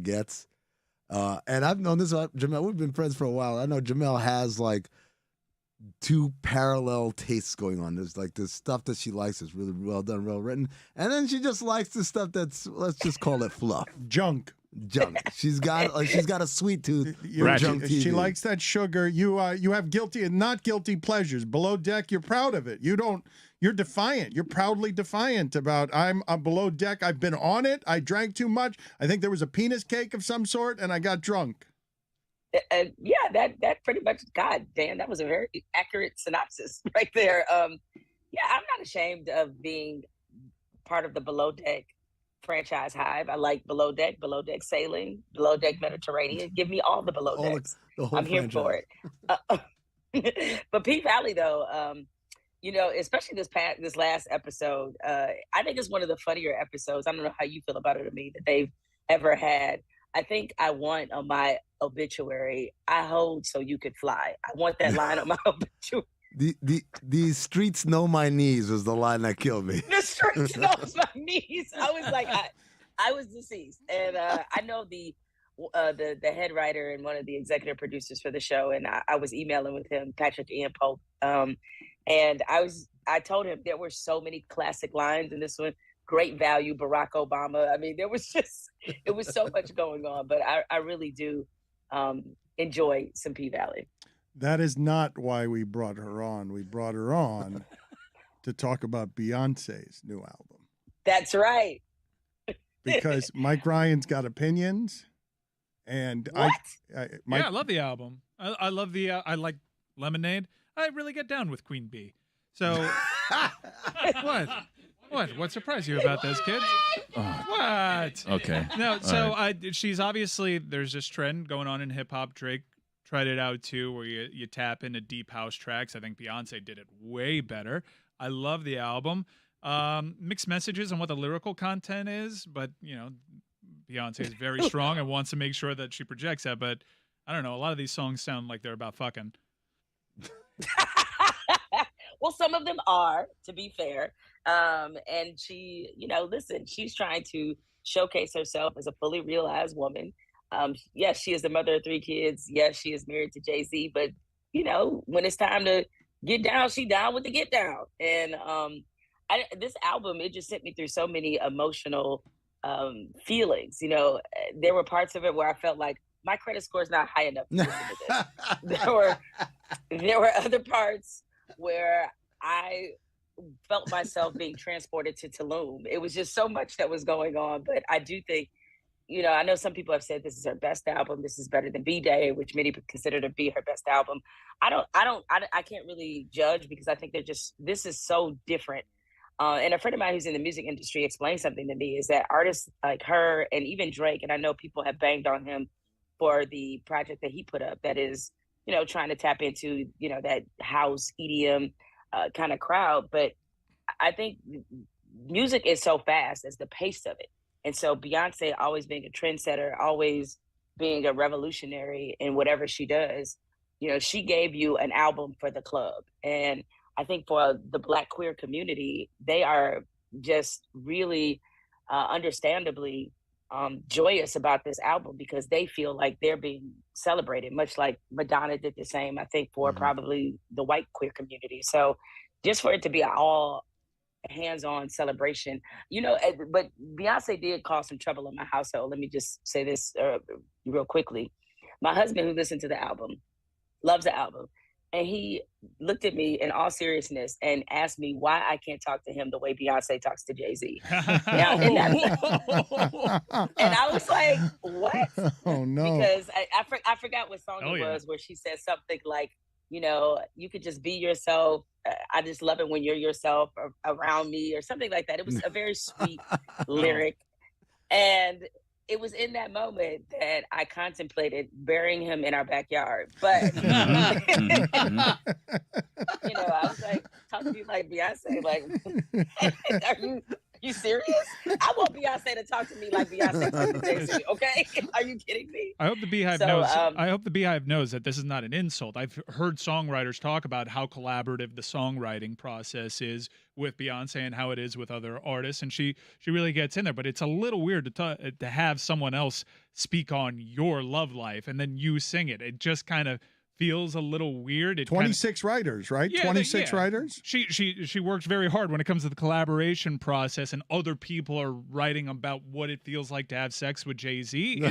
gets. And I've known this about Jamel. We've been friends for a while. I know Jamel has like two parallel tastes going on. There's like this stuff that she likes is really well done, well written, and then she just likes the stuff that's, let's just call it fluff, junk. She's got a sweet tooth for junk TV. She likes that sugar. You have guilty and not guilty pleasures. Below Deck, you're proud of it. You're defiant. You're proudly defiant about, I'm Below Deck. I've been on it. I drank too much. I think there was a penis cake of some sort, and I got drunk. Yeah, that pretty much, God damn, that was a very accurate synopsis right there. Yeah, I'm not ashamed of being part of the Below Deck franchise hive. I like Below Deck Sailing, Below Deck Mediterranean. Give me all the Below Decks. I'm here for it. But P-Valley, though, especially this last episode, I think it's one of the funnier episodes. I don't know how you feel about it, or me, that they've ever had. I think I want on my obituary, I hold so you could fly. I want that line on my obituary. The streets know my knees was the line that killed me. The streets know my knees. I was like, I was deceased. And I know the head writer and one of the executive producers for the show, and I was emailing with him, Patrick Ian Pope. And I told him there were so many classic lines in this one. Great value, Barack Obama. I mean, it was so much going on, but I really do enjoy some P-Valley. That is not why we brought her on. We brought her on to talk about Beyonce's new album. That's right. Because Mike Ryan's got opinions, and what? I love the album. I love I like Lemonade. I really get down with Queen Bee. So what? What surprised you about those kids? What? Okay. No, so she's obviously, there's this trend going on in hip hop. Drake tried it out too, where you tap into deep house tracks. I think Beyonce did it way better. I love the album. Mixed messages on what the lyrical content is, but Beyonce is very strong and wants to make sure that she projects that. But I don't know. A lot of these songs sound like they're about fucking. Well, some of them are, to be fair. And she, listen, she's trying to showcase herself as a fully realized woman. Yes, she is the mother of 3 kids. Yes, she is married to Jay-Z. But, when it's time to get down, she down with the get down. And this album, it just sent me through so many emotional feelings. There were parts of it where I felt like my credit score is not high enough to listen to this. There were other parts where I felt myself being transported to Tulum. It was just so much that was going on. But I do think, I know some people have said this is her best album. This is better than B-Day, which many consider to be her best album. I can't really judge because I think this is so different. And a friend of mine who's in the music industry explained something to me, is that artists like her and even Drake, and I know people have banged on him for the project that he put up that is, trying to tap into, that house EDM kind of crowd. But I think music is so fast as the pace of it. And so Beyonce always being a trendsetter, always being a revolutionary in whatever she does, she gave you an album for the club. And I think for the Black queer community, they are just really understandably joyous about this album because they feel like they're being celebrated, much like Madonna did the same, I think, for probably the white queer community. So just for it to be an all hands-on celebration, but Beyonce did cause some trouble in my household. Let me just say this real quickly. My husband, who listened to the album, loves the album. And he looked at me in all seriousness and asked me why I can't talk to him the way Beyonce talks to Jay-Z. And I was like, what? Oh, no. Because I forgot what song it was where she said something like, you could just be yourself. I just love it when you're yourself around me or something like that. It was a very sweet lyric. And it was in that moment that I contemplated burying him in our backyard. But, I was like, talk to me like Beyonce. Like, are you serious? I want Beyonce to talk to me like Beyonce talks to Jay-Z. Okay, are you kidding me? I hope the Beehive So, knows. I hope the Beehive knows that this is not an insult. I've heard songwriters talk about how collaborative the songwriting process is with Beyonce and how it is with other artists, and she really gets in there. But it's a little weird to have someone else speak on your love life and then you sing it. It just kind of feels a little weird. It 26 writers, right? Yeah, 26 yeah. writ's. She works very hard when it comes to the collaboration process, and other people are writing about what it feels like to have sex with Jay-Z.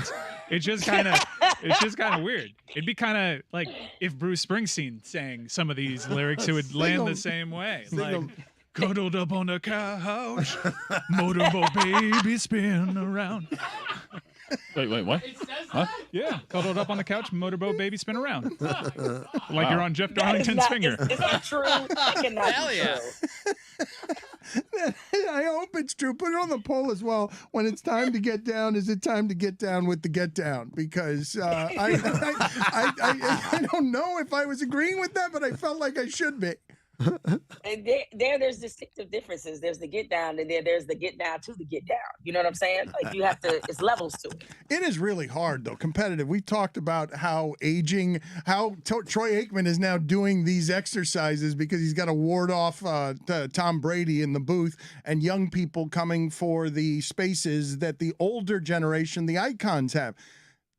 It's just kind of weird. It'd be kind of like if Bruce Springsteen sang some of these lyrics, it would land the same way. Like, cuddled up on the couch, motorboat baby spin around. Wait, what? Huh? Yeah, cuddled up on the couch, motorboat baby spin around. Like you're on Jeff That is Darlington's not, finger. It's not true. It cannot Hell be yeah. true. I hope it's true. Put it on the poll as well. When it's time to get down, is it time to get down with the get down? Because I don't know if I was agreeing with that, but I felt like I should be. And there's distinctive differences. There's the get down, and there's the get down to the get down. You know what I'm saying? Like you have to. It's levels to it. It is really hard, though, competitive. We talked about how Troy Aikman is now doing these exercises because he's got to ward off Tom Brady in the booth and young people coming for the spaces that the older generation, the icons, have.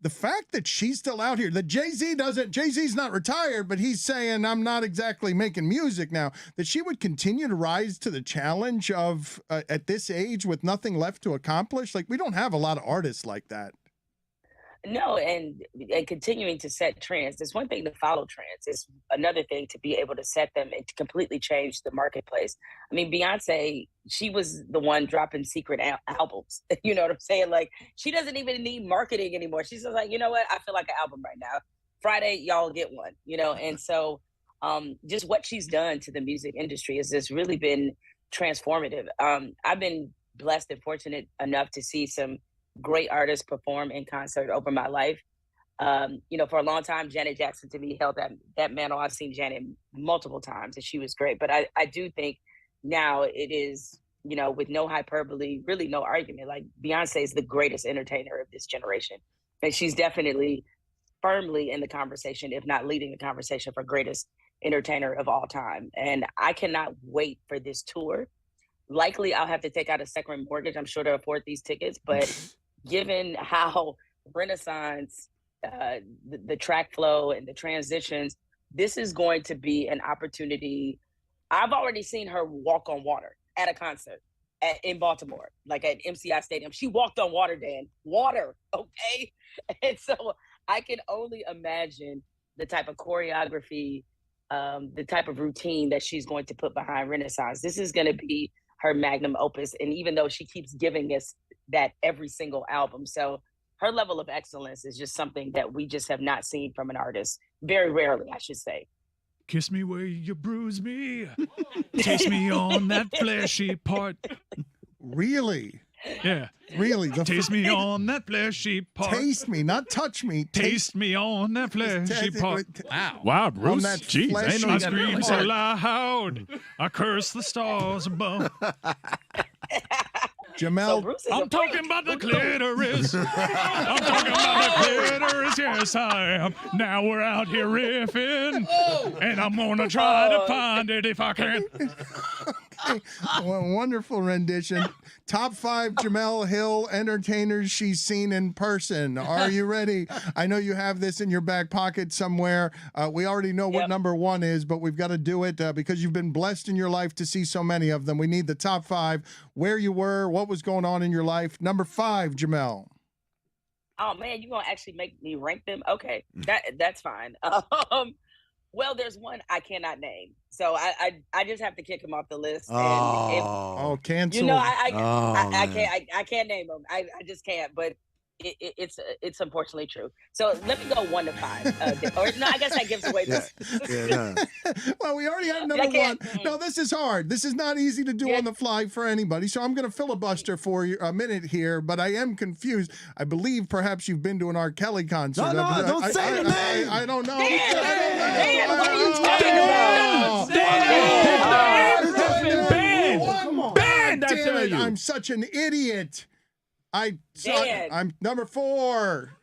The fact that she's still out here, that Jay-Z's not retired, but he's saying, I'm not exactly making music now, that she would continue to rise to the challenge of, at this age, with nothing left to accomplish. Like, we don't have a lot of artists like that. No, and continuing to set trends. It's one thing to follow trends. It's another thing to be able to set them and to completely change the marketplace. I mean, Beyonce, she was the one dropping secret albums. You know what I'm saying? Like, she doesn't even need marketing anymore. She's just like, you know what? I feel like an album right now. Friday, y'all get one, you know? And so just what she's done to the music industry has just really been transformative. I've been blessed and fortunate enough to see some great artists perform in concert over my life. You know, for a long time, Janet Jackson to me held that mantle. I've seen Janet multiple times and she was great. But I do think now it is, you know, with no hyperbole, really no argument, like Beyonce is the greatest entertainer of this generation. And she's definitely firmly in the conversation, if not leading the conversation for greatest entertainer of all time. And I cannot wait for this tour. Likely I'll have to take out a second mortgage, I'm sure, to afford these tickets. But given how Renaissance, the track flow and the transitions, this is going to be an opportunity. I've already seen her walk on water at a concert in Baltimore, like at MCI Stadium. She walked on water, Dan. Water, okay? And so I can only imagine the type of choreography, the type of routine that she's going to put behind Renaissance. This is going to be her magnum opus. And even though she keeps giving us that every single album. So her level of excellence is just something that we just have not seen from an artist. Very rarely, I should say. Kiss me where you bruise me. Taste me on that fleshy part. Really? Yeah. Really? Taste me on that fleshy part. Taste me, not touch me. Taste me on that fleshy part. Wow, Bruce. that Jeez, I fleshy ain't know I you got scream that so part. loud, I curse the stars above. Jamel, Bruce is I'm a talking freak. about the clitoris. I'm talking about the clitoris. Yes, I am. Now we're out here riffing, and I'm gonna try to find it if I can. wonderful rendition. Top 5 Jamel Hill entertainers she's seen in person. Are you ready? I know you have this in your back pocket somewhere. We already know what number 1 is, but we've got to do it because you've been blessed in your life to see so many of them. We need the top 5, where you were, what was going on in your life. Number 5, Jamel. Oh man, you gonna actually make me rank them? Okay, that's fine. Well, there's one I cannot name, so I just have to kick him off the list. Oh, cancel. You know, I can't name him. I just can't. But it's unfortunately true. So let me go 1 to 5. Or no, I guess that gives away this. Well, we already have number 1. No, this is hard. This is not easy to do on the fly for anybody. So I'm going to filibuster for you a minute here, but I am confused. I believe perhaps you've been to an R. Kelly concert. No, don't say the name. I don't know. Dan, what are you talking about? Dan! are you? I'm such an idiot. Dan. I'm number 4.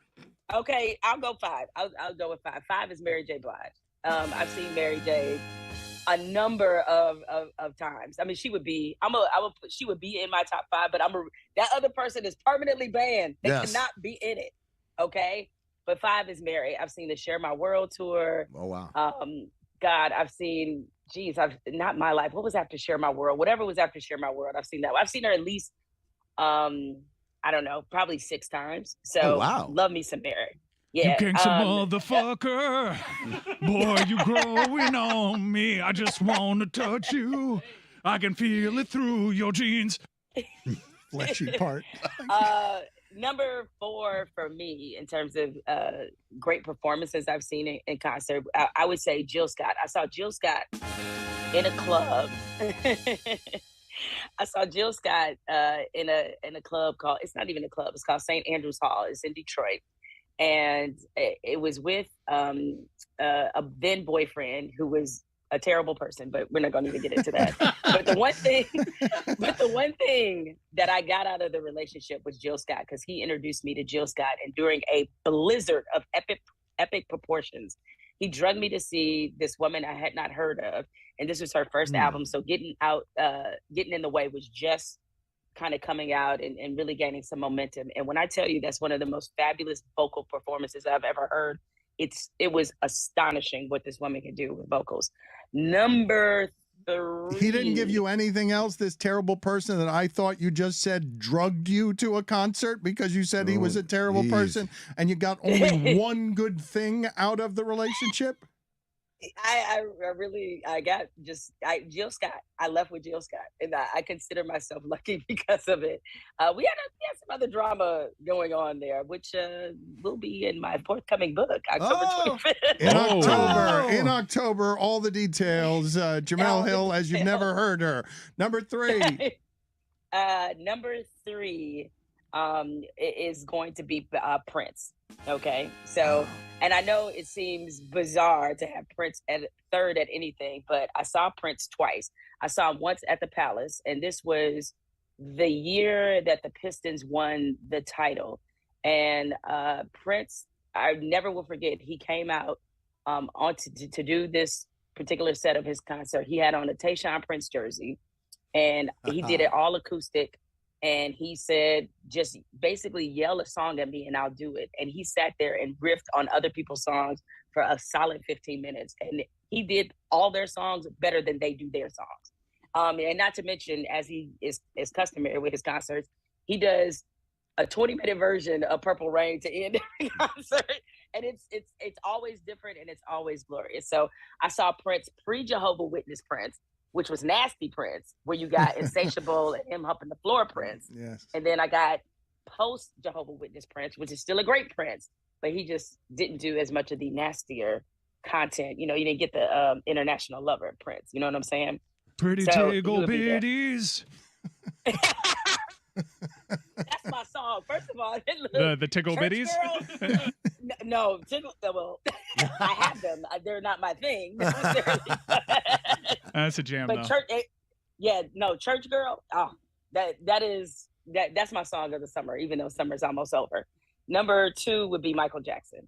Okay, I'll go 5. I'll go with 5. 5 is Mary J. Blige. I've seen Mary J. a number of times. I mean, she would be she would be in my top 5, but that other person is permanently banned. They Yes. cannot be in it. Okay, but 5 is Mary. I've seen the Share My World tour. Oh wow. God, I've seen. I've not My Life. What was after Share My World? Whatever was after Share My World, I've seen that. I've seen her at least, I don't know, probably 6 times. So Oh, wow. love me some Mary. Yeah. You gangsta motherfucker. Boy, you growing on me. I just want to touch you. I can feel it through your jeans. Fleshy part. Number 4 for me in terms of great performances I've seen in concert, I would say Jill Scott. I saw Jill Scott in a club. I saw Jill Scott in a club called, it's not even a club, it's called St. Andrew's Hall. It's in Detroit. And it was with a then boyfriend who was a terrible person, but we're not going to even get into that. but the one thing that I got out of the relationship was Jill Scott, because he introduced me to Jill Scott, and during a blizzard of epic proportions, he drugged me to see this woman I had not heard of, and this was her first album. So getting in the way was just kind of coming out and really gaining some momentum. And when I tell you that's one of the most fabulous vocal performances I've ever heard, it was astonishing what this woman can do with vocals. Number 3. He didn't give you anything else, this terrible person that I thought you just said drugged you to a concert because you said he was a terrible person, and you got only one good thing out of the relationship? Jill Scott. I left with Jill Scott, and I consider myself lucky because of it. We had some other drama going on there, which will be in my forthcoming book, October 25th. In October, all the details. Jamel Hill, as you've never heard her. Number 3. Number 3 is going to be Prince. Okay, so, and I know it seems bizarre to have Prince at 3rd at anything, but I saw Prince twice. I saw him once at the Palace, and this was the year that the Pistons won the title. And Prince, I never will forget, he came out to do this particular set of his concert. He had on a Tayshaun Prince jersey, and he did it all acoustic. And he said, just basically yell a song at me and I'll do it. And he sat there and riffed on other people's songs for a solid 15 minutes. And he did all their songs better than they do their songs. And not to mention, as he is customary with his concerts, he does a 20-minute version of Purple Rain to end every concert. And it's always different and it's always glorious. So I saw Prince pre-Jehovah Witness Prince, which was Nasty Prince, where you got Insatiable and Him Humping the Floor Prince. Yes. And then I got post Jehovah Witness Prince, which is still a great Prince, but he just didn't do as much of the nastier content. You know, you didn't get the international lover Prince. You know what I'm saying? Pretty tickle bitties. That's my song. First of all, The tickle bitties? No, tickle. Well, I have them. They're not my thing. That's a jam, but though. Church Girl. Oh, that's my song of the summer, even though summer's almost over. Number 2 would be Michael Jackson.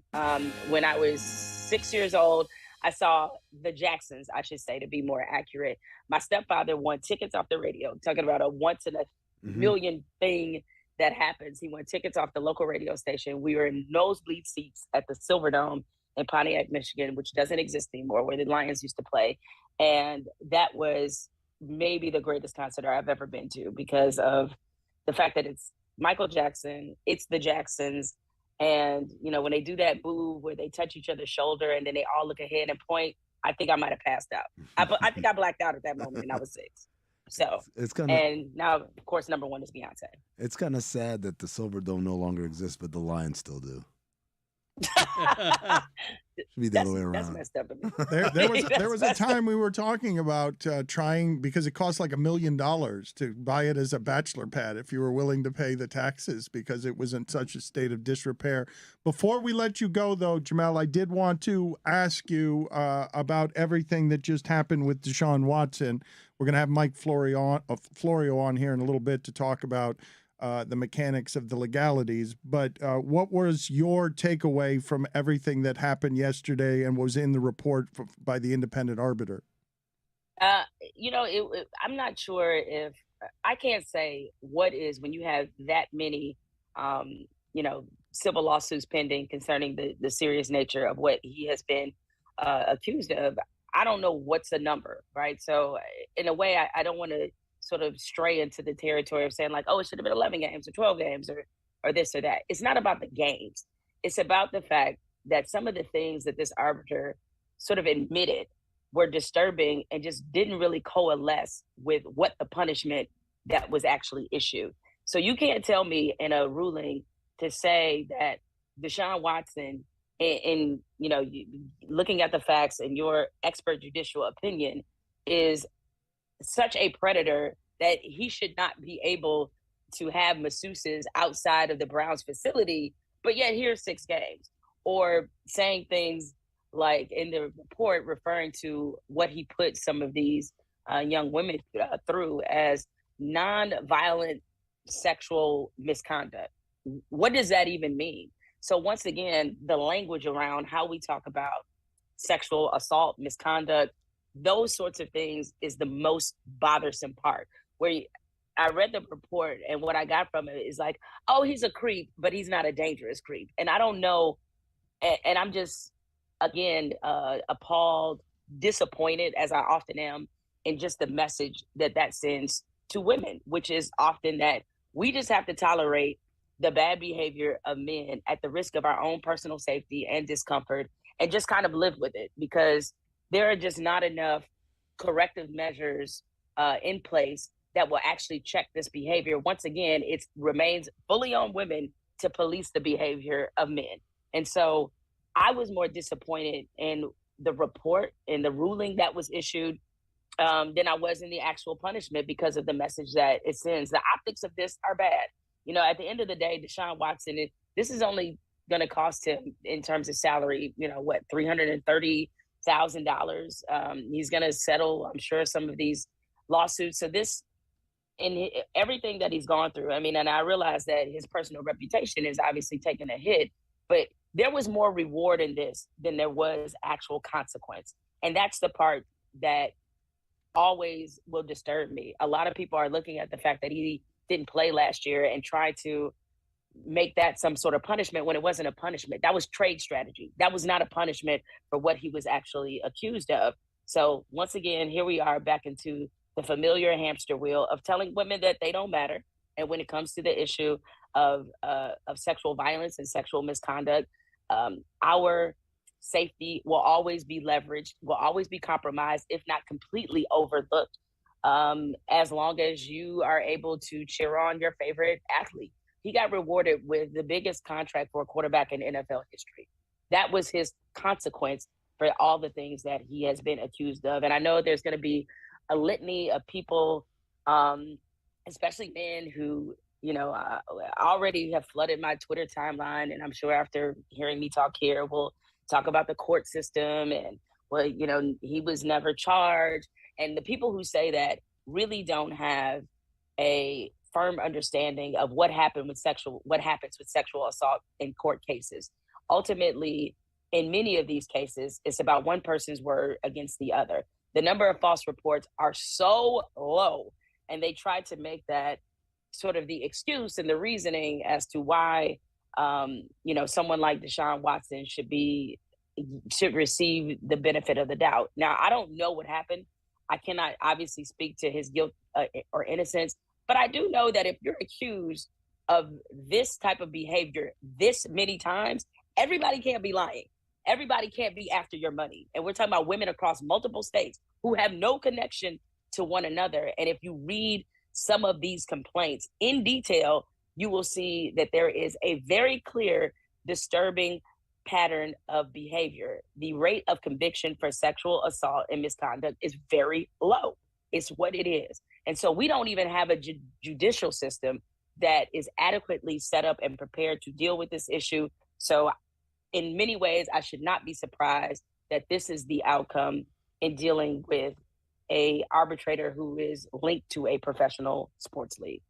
When I was 6 years old, I saw the Jacksons, I should say, to be more accurate. My stepfather won tickets off the radio, talking about a once in a million thing that happens. He won tickets off the local radio station. We were in nosebleed seats at the Silverdome in Pontiac, Michigan, which doesn't exist anymore, where the Lions used to play. And that was maybe the greatest concert I've ever been to because of the fact that it's Michael Jackson, it's the Jacksons. And, you know, when they do that move where they touch each other's shoulder and then they all look ahead and point, I think I might have passed out. I think I blacked out at that moment and I was 6. So, and now, of course, number 1 is Beyonce. It's kind of sad that the Silverdome no longer exists, but the Lions still do. Should be the other way around. That's messed up to me. There was a time we were talking about trying, because it cost like $1 million to buy it as a bachelor pad if you were willing to pay the taxes because it was in such a state of disrepair. Before we let you go, though, Jamel, I did want to ask you about everything that just happened with Deshaun Watson. We're going to have Mike Florio on here in a little bit to talk about the mechanics of the legalities. But what was your takeaway from everything that happened yesterday and was in the report by the independent arbiter? I'm not sure if I can't say what is when you have that many, civil lawsuits pending concerning the serious nature of what he has been accused of. I don't know what's the number, right? So in a way, I don't want to sort of stray into the territory of saying like, oh, it should have been 11 games or 12 games or this or that. It's not about the games. It's about the fact that some of the things that this arbiter sort of admitted were disturbing and just didn't really coalesce with what the punishment that was actually issued. So you can't tell me in a ruling to say that Deshaun Watson, in looking at the facts and your expert judicial opinion, is such a predator that he should not be able to have masseuses outside of the Browns facility, but yet here's 6 games. Or saying things like in the report referring to what he put some of these young women through as non-violent sexual misconduct. What does that even mean? So once again, the language around how we talk about sexual assault, misconduct, those sorts of things is the most bothersome part. I read the report and what I got from it is like, oh, he's a creep, but he's not a dangerous creep. And I don't know. And I'm just, again, appalled, disappointed, as I often am, in just the message that sends to women, which is often that we just have to tolerate the bad behavior of men at the risk of our own personal safety and discomfort and just kind of live with it, because there are just not enough corrective measures in place that will actually check this behavior. Once again, it remains fully on women to police the behavior of men. And so I was more disappointed in the report and the ruling that was issued than I was in the actual punishment, because of the message that it sends. The optics of this are bad. At the end of the day, Deshaun Watson, this is only going to cost him in terms of salary, $330,000. He's going to settle, I'm sure, some of these lawsuits. So this, and everything that he's gone through, and I realize that his personal reputation is obviously taking a hit, but there was more reward in this than there was actual consequence. And that's the part that always will disturb me. A lot of people are looking at the fact that he didn't play last year and try to make that some sort of punishment when it wasn't a punishment. That was trade strategy. That was not a punishment for what he was actually accused of. So once again, here we are back into the familiar hamster wheel of telling women that they don't matter. And when it comes to the issue of sexual violence and sexual misconduct, our safety will always be leveraged, will always be compromised, if not completely overlooked, as long as you are able to cheer on your favorite athlete. He got rewarded with the biggest contract for a quarterback in NFL history. That was his consequence for all the things that he has been accused of. And I know there's going to be a litany of people, especially men who, already have flooded my Twitter timeline. And I'm sure after hearing me talk here, we'll talk about the court system and, he was never charged. And the people who say that really don't have a firm understanding of what happens with sexual assault in court cases. Ultimately, in many of these cases, it's about one person's word against the other. The number of false reports are so low, and they try to make that sort of the excuse and the reasoning as to why, someone like Deshaun Watson should receive the benefit of the doubt. Now, I don't know what happened. I cannot obviously speak to his guilt or innocence, but I do know that if you're accused of this type of behavior this many times, everybody can't be lying. Everybody can't be after your money. And we're talking about women across multiple states who have no connection to one another. And if you read some of these complaints in detail, you will see that there is a very clear, disturbing pattern of behavior. The rate of conviction for sexual assault and misconduct is very low. It's what it is. And so we don't even have a judicial system that is adequately set up and prepared to deal with this issue. So in many ways, I should not be surprised that this is the outcome in dealing with a arbitrator who is linked to a professional sports league.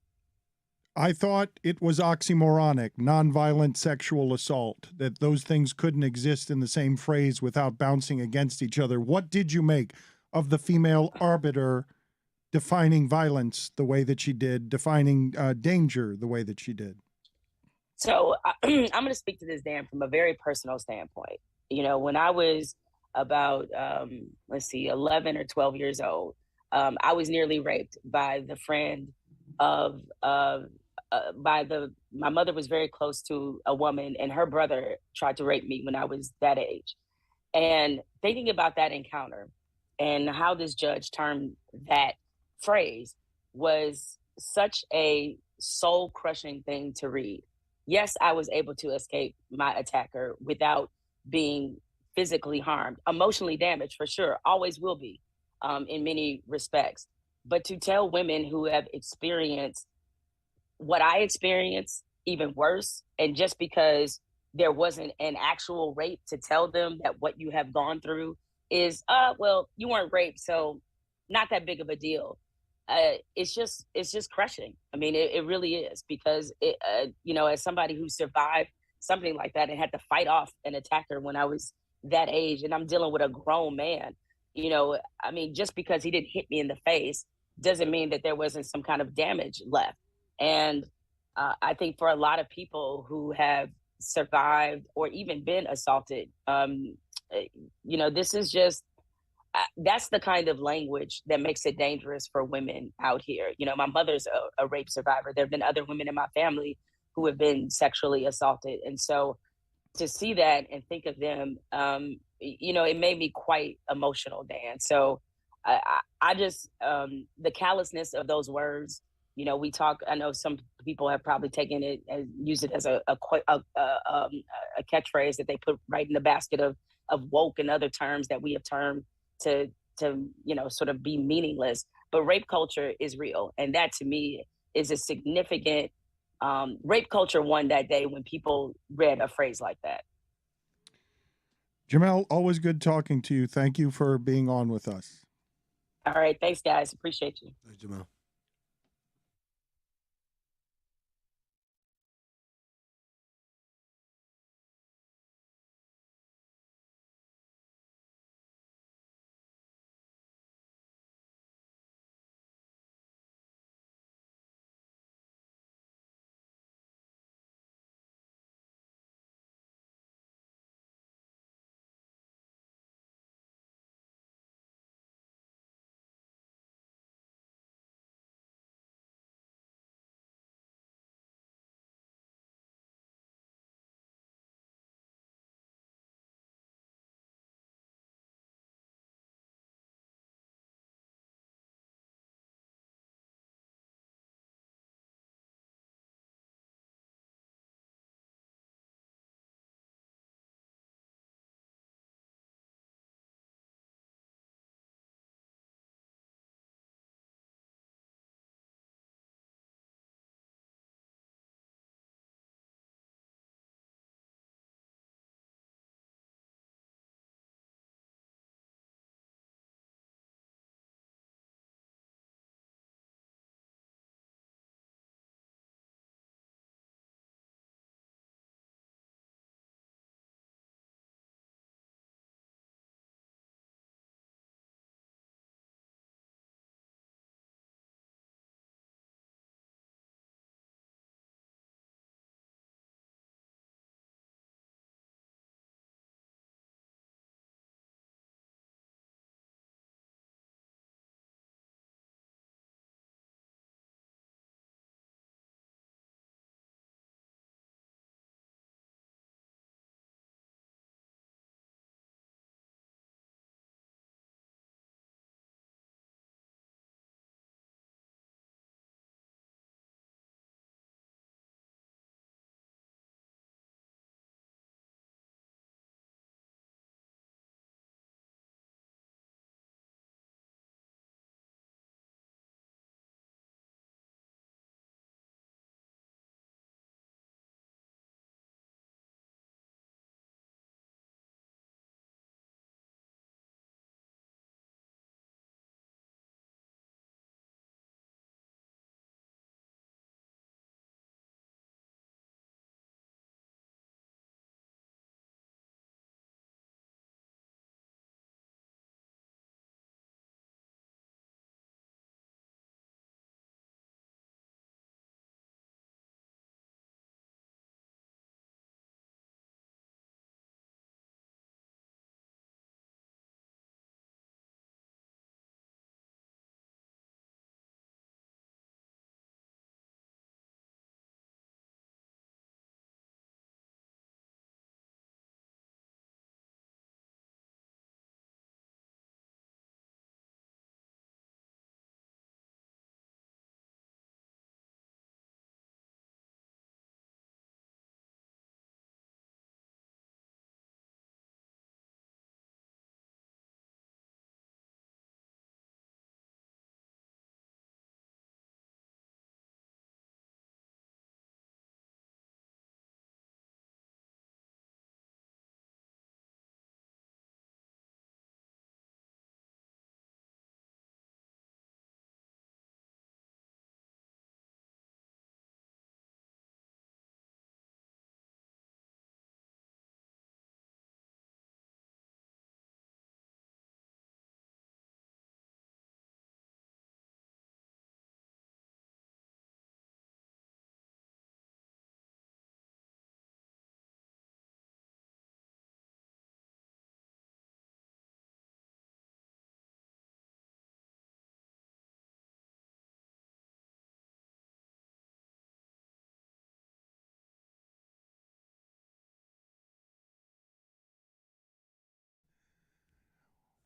I thought it was oxymoronic, nonviolent sexual assault, that those things couldn't exist in the same phrase without bouncing against each other. What did you make of the female arbiter defining violence the way that she did, defining danger the way that she did? So I'm going to speak to this, Dan, from a very personal standpoint. You know, when I was about, 11 or 12 years old, I was nearly raped by the friend of, my mother was very close to a woman, and her brother tried to rape me when I was that age. And thinking about that encounter and how this judge termed that phrase was such a soul crushing thing to read. Yes, I was able to escape my attacker without being physically harmed, emotionally damaged for sure, always will be in many respects. But to tell women who have experienced what I experienced, even worse, and just because there wasn't an actual rape, to tell them that what you have gone through is, well, you weren't raped, so not that big of a deal. It's just crushing. I mean, it really is, because as somebody who survived something like that and had to fight off an attacker when I was that age, and I'm dealing with a grown man, I mean, just because he didn't hit me in the face doesn't mean that there wasn't some kind of damage left. And I think for a lot of people who have survived or even been assaulted, this is just, that's the kind of language that makes it dangerous for women out here. My mother's a rape survivor. There have been other women in my family who have been sexually assaulted. And so to see that and think of them, it made me quite emotional, Dan. So I just, the callousness of those words, we talk, I know some people have probably taken it and used it as a catchphrase that they put right in the basket of woke and other terms that we have termed to sort of be meaningless. But rape culture is real. And that to me is a significant, rape culture won that day when people read a phrase like that. Jamel, always good talking to you. Thank you for being on with us. All right. Thanks, guys. Appreciate you. Thanks, Jamel.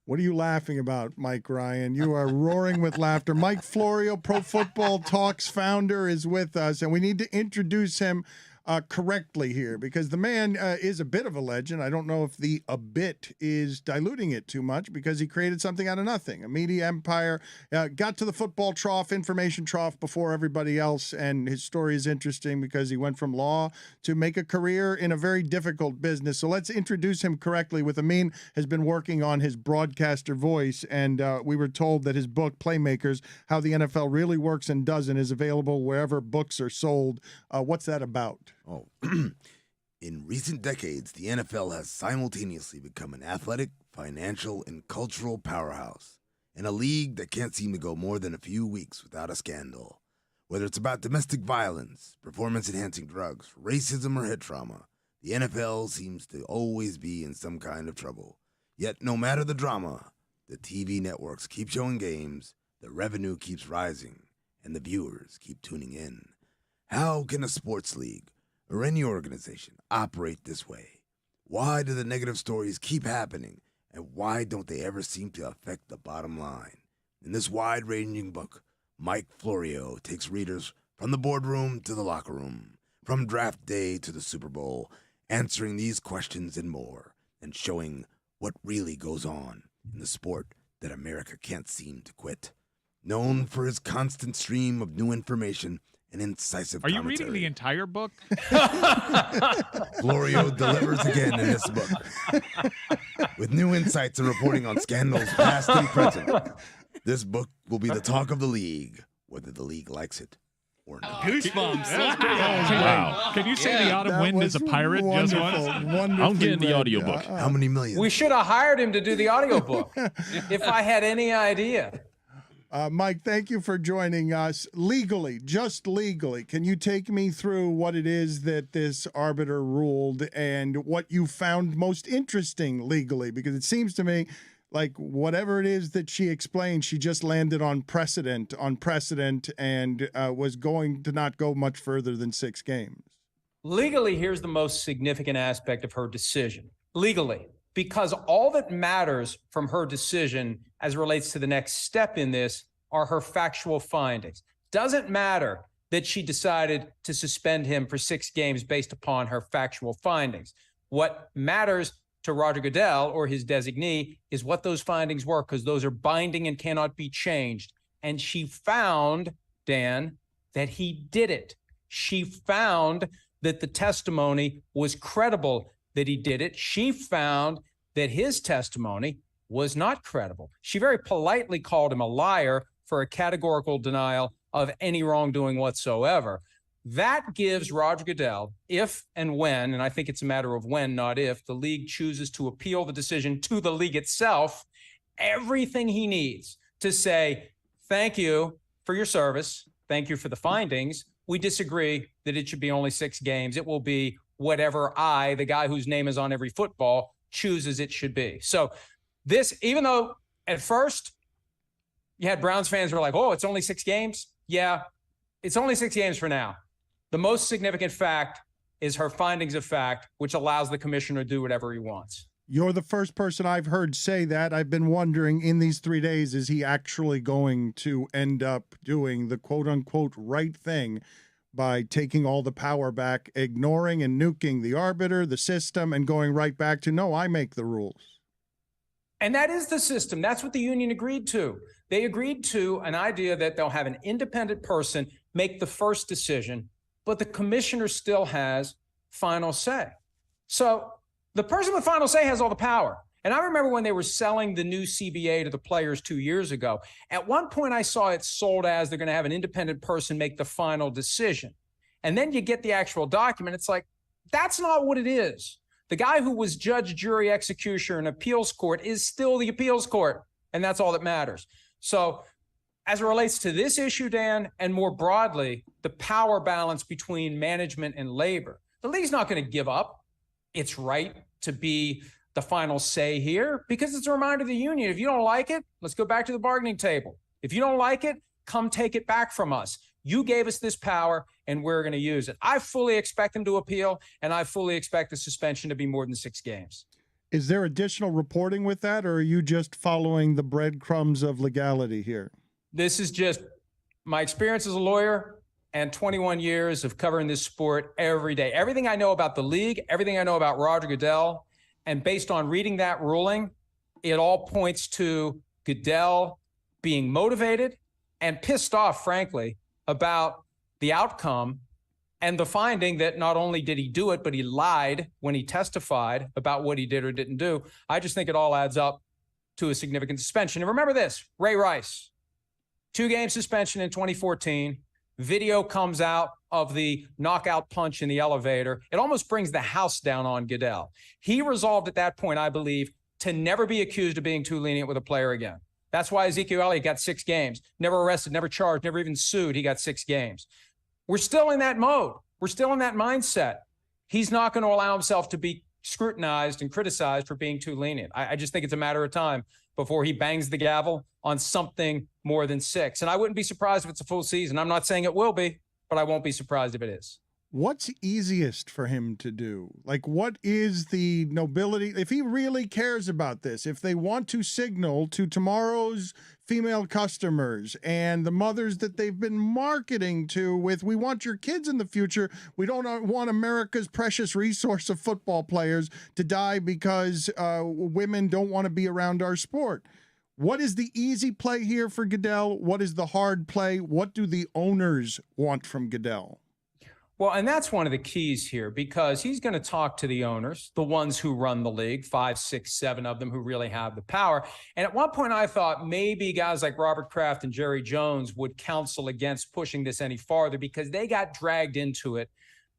What are you laughing about, Mike Ryan? You are roaring with laughter. Mike Florio, Pro Football Talks founder, is with us, and we need to introduce him correctly here because the man is a bit of a legend. I don't know if a bit is diluting it too much because he created something out of nothing, a media empire, got to the football trough, information trough before everybody else, and his story is interesting because he went from law to make a career in a very difficult business. So let's introduce him correctly. With Amin has been working on his broadcaster voice, and we were told that his book, Playmakers, How the NFL Really Works and Doesn't, is available wherever books are sold. What's that about? Oh, in recent decades, the NFL has simultaneously become an athletic, financial, and cultural powerhouse, in a league that can't seem to go more than a few weeks without a scandal. Whether it's about domestic violence, performance-enhancing drugs, racism, or head trauma, the NFL seems to always be in some kind of trouble. Yet, no matter the drama, the TV networks keep showing games, the revenue keeps rising, and the viewers keep tuning in. How can a sports league or any organization operate this way? Why do the negative stories keep happening, and why don't they ever seem to affect the bottom line? In this wide-ranging book, Mike Florio takes readers from the boardroom to the locker room, from draft day to the Super Bowl, answering these questions and more, and showing what really goes on in the sport that America can't seem to quit. Known for his constant stream of new information and incisive Are you commentary, reading the entire book? Florio delivers again in this book with new insights and reporting on scandals past and present. This book will be the talk of the league, whether the league likes it or not. Goosebumps. Wow. Can you say the autumn wind is a pirate just once? I'm getting the audiobook. How many million? We should have hired him to do the audiobook if I had any idea. Mike, thank you for joining us. Legally, just legally, can you take me through what it is that this arbiter ruled and what you found most interesting legally? Because it seems to me like whatever it is that she explained, she just landed on precedent, and was going to not go much further than 6 games. Legally, here's the most significant aspect of her decision. Legally, because all that matters from her decision as it relates to the next step in this are her factual findings. Doesn't matter that she decided to suspend him for 6 games based upon her factual findings. What matters to Roger Goodell or his designee is what those findings were, because those are binding and cannot be changed. And she found, Dan, that he did it. She found that the testimony was credible, that he did it. She found that his testimony was not credible. She very politely called him a liar for a categorical denial of any wrongdoing whatsoever. That gives Roger Goodell, if and when, and I think it's a matter of when, not if, the league chooses to appeal the decision to the league itself, everything he needs to say, thank you for your service, thank you for the findings. We disagree that it should be only 6 games. It will be whatever I, the guy whose name is on every football, chooses it should be. So this, even though at first you had Browns fans who were like, oh, it's only 6 games. Yeah, it's only 6 games for now. The most significant fact is her findings of fact, which allows the commissioner to do whatever he wants. You're the first person I've heard say that. I've been wondering in these 3 days, is he actually going to end up doing the quote unquote right thing by taking all the power back, ignoring and nuking the arbiter, the system, and going right back to, no, I make the rules? And that is the system. That's what the union agreed to. They agreed to an idea that they'll have an independent person make the first decision, but the commissioner still has final say. So the person with final say has all the power. And I remember when they were selling the new CBA to the players 2 years ago, at one point I saw it sold as they're going to have an independent person make the final decision. And then you get the actual document. It's like, that's not what it is. The guy who was judge, jury, executioner, and appeals court is still the appeals court. And that's all that matters. So as it relates to this issue, Dan, and more broadly, the power balance between management and labor, the league's not going to give up its right to be the final say here, because it's a reminder to the union, if you don't like it, let's go back to the bargaining table. If you don't like it, come take it back from us. You gave us this power, and we're going to use it. I fully expect them to appeal, and I fully expect the suspension to be more than 6 games. Is there additional reporting with that, or are you just following the breadcrumbs of legality here? This is just my experience as a lawyer and 21 years of covering this sport every day. Everything I know about the league, everything I know about Roger Goodell, and based on reading that ruling, it all points to Goodell being motivated and pissed off, frankly, about the outcome and the finding that not only did he do it, but he lied when he testified about what he did or didn't do. I just think it all adds up to a significant suspension. And remember this, Ray Rice, 2-game suspension in 2014. Video comes out of the knockout punch in the elevator. It almost brings the house down on Goodell. He resolved at that point, I believe, to never be accused of being too lenient with a player again. That's why Ezekiel Elliott got 6 games. Never arrested, never charged, never even sued. He got 6 games. We're still in that mode. We're still in that mindset. He's not going to allow himself to be scrutinized and criticized for being too lenient. I just think it's a matter of time before he bangs the gavel on something more than 6. And I wouldn't be surprised if it's a full season. I'm not saying it will be, but I won't be surprised if it is. What's easiest for him to do? Like, what is the nobility? If he really cares about this, if they want to signal to tomorrow's female customers and the mothers that they've been marketing to with, we want your kids in the future. We don't want America's precious resource of football players to die because women don't want to be around our sport. What is the easy play here for Goodell? What is the hard play? What do the owners want from Goodell? Well, and that's one of the keys here, because he's going to talk to the owners, the ones who run the league, 5, 6, 7 of them who really have the power. And at one point I thought maybe guys like Robert Kraft and Jerry Jones would counsel against pushing this any farther, because they got dragged into it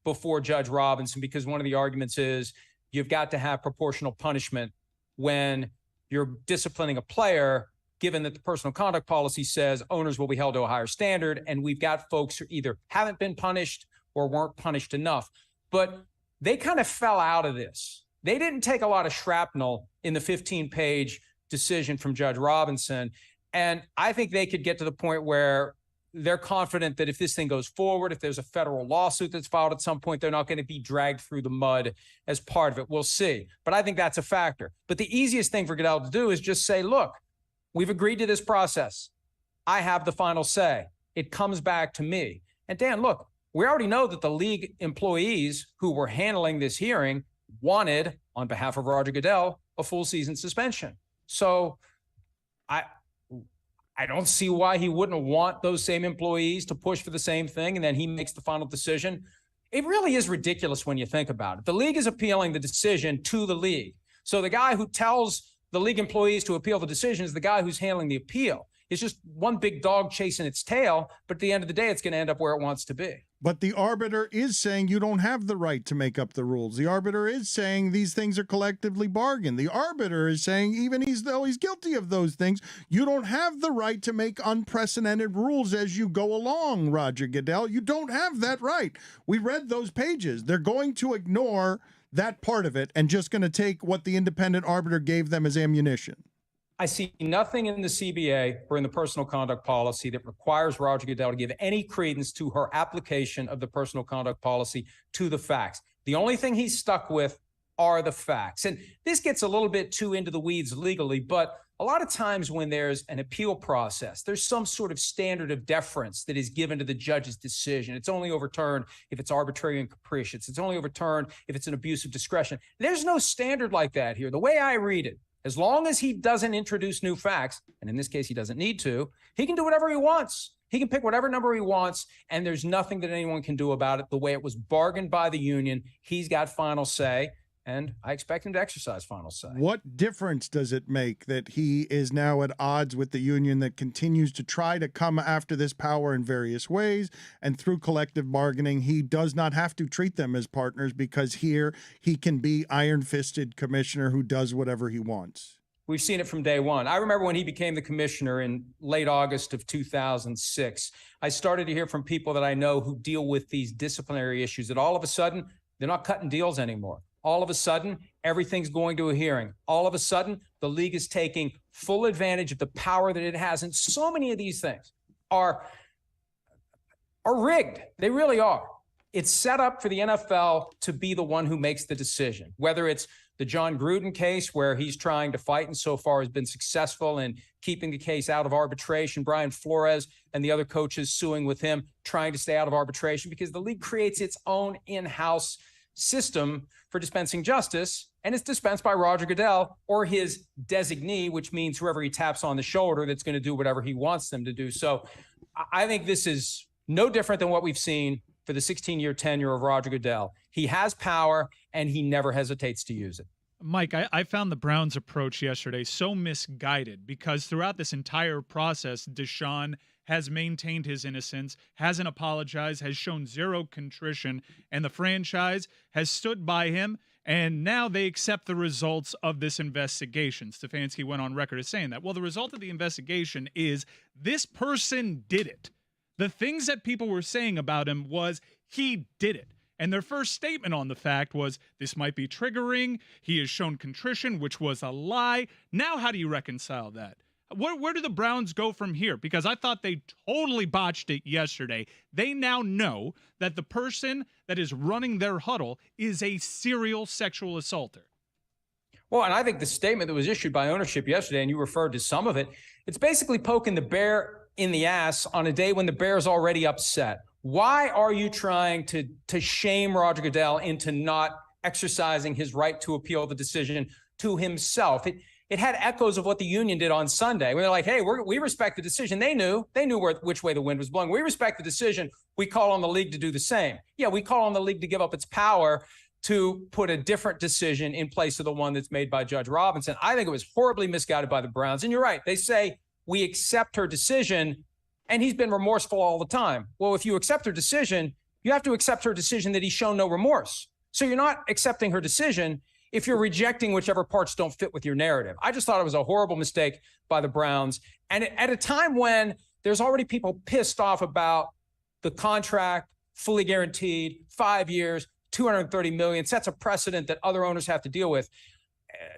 before Judge Robinson, because one of the arguments is you've got to have proportional punishment when you're disciplining a player, given that the personal conduct policy says owners will be held to a higher standard. And we've got folks who either haven't been punished or weren't punished enough. But they kind of fell out of this. They didn't take a lot of shrapnel in the 15-page decision from Judge Robinson. And I think they could get to the point where they're confident that if this thing goes forward, if there's a federal lawsuit that's filed at some point, they're not going to be dragged through the mud as part of it. We'll see. But I think that's a factor. But the easiest thing for Goodell to do is just say, look, we've agreed to this process. I have the final say. It comes back to me. And Dan, look, we already know that the league employees who were handling this hearing wanted, on behalf of Roger Goodell, a full season suspension. So I don't see why he wouldn't want those same employees to push for the same thing, and then he makes the final decision. It really is ridiculous when you think about it. The league is appealing the decision to the league. So the guy who tells the league employees to appeal the decision is the guy who's handling the appeal. It's just one big dog chasing its tail, but at the end of the day, it's going to end up where it wants to be. But the arbiter is saying you don't have the right to make up the rules. The arbiter is saying these things are collectively bargained. The arbiter is saying even though he's guilty of those things, you don't have the right to make unprecedented rules as you go along, Roger Goodell. You don't have that right. We read those pages. They're going to ignore that part of it and just going to take what the independent arbiter gave them as ammunition. I see nothing in the CBA or in the personal conduct policy that requires Roger Goodell to give any credence to her application of the personal conduct policy to the facts. The only thing he's stuck with are the facts. And this gets a little bit too into the weeds legally, but a lot of times when there's an appeal process, there's some sort of standard of deference that is given to the judge's decision. It's only overturned if it's arbitrary and capricious. It's only overturned if it's an abuse of discretion. There's no standard like that here. The way I read it, as long as he doesn't introduce new facts, and in this case he doesn't need to, he can do whatever he wants. He can pick whatever number he wants, and there's nothing that anyone can do about it. The way it was bargained by the union, he's got final say, and I expect him to exercise final say. What difference does it make that he is now at odds with the union that continues to try to come after this power in various ways, and through collective bargaining, he does not have to treat them as partners because here he can be iron-fisted commissioner who does whatever he wants? We've seen it from day one. I remember when he became the commissioner in late August of 2006, I started to hear from people that I know who deal with these disciplinary issues that all of a sudden, they're not cutting deals anymore. All of a sudden, everything's going to a hearing. All of a sudden, the league is taking full advantage of the power that it has. And so many of these things are rigged. They really are. It's set up for the NFL to be the one who makes the decision, whether it's the John Gruden case where he's trying to fight and so far has been successful in keeping the case out of arbitration, Brian Flores and the other coaches suing with him, trying to stay out of arbitration because the league creates its own in-house system for dispensing justice, and it's dispensed by Roger Goodell or his designee, which means whoever he taps on the shoulder that's going to do whatever he wants them to do. So I think this is no different than what we've seen for the 16-year tenure of Roger Goodell. He has power, and he never hesitates to use it. Mike, I found the Browns' approach yesterday so misguided because throughout this entire process, Deshaun has maintained his innocence, hasn't apologized, has shown zero contrition, and the franchise has stood by him, and now they accept the results of this investigation. Stefanski went on record as saying that. Well, the result of the investigation is this person did it. The things that people were saying about him was he did it. And their first statement on the fact was, this might be triggering. He has shown contrition, which was a lie. Now, how do you reconcile that? Where do the Browns go from here? Because I thought they totally botched it yesterday. They now know that the person that is running their huddle is a serial sexual assaulter. Well, and I think the statement that was issued by ownership yesterday, and you referred to some of it, it's basically poking the bear in the ass on a day when the bear's already upset. Why are you trying to shame Roger Goodell into not exercising his right to appeal the decision to himself? It had echoes of what the union did on Sunday. When they're like, hey, we respect the decision. They knew which way the wind was blowing. We respect the decision. We call on the league to do the same. Yeah, we call on the league to give up its power to put a different decision in place of the one that's made by Judge Robinson. I think it was horribly misguided by the Browns. And you're right. They say we accept her decision, and he's been remorseful all the time. Well, if you accept her decision, you have to accept her decision that he's shown no remorse. So you're not accepting her decision if you're rejecting whichever parts don't fit with your narrative. I just thought it was a horrible mistake by the Browns. And at a time when there's already people pissed off about the contract, fully guaranteed, 5 years, $230 million, sets a precedent that other owners have to deal with.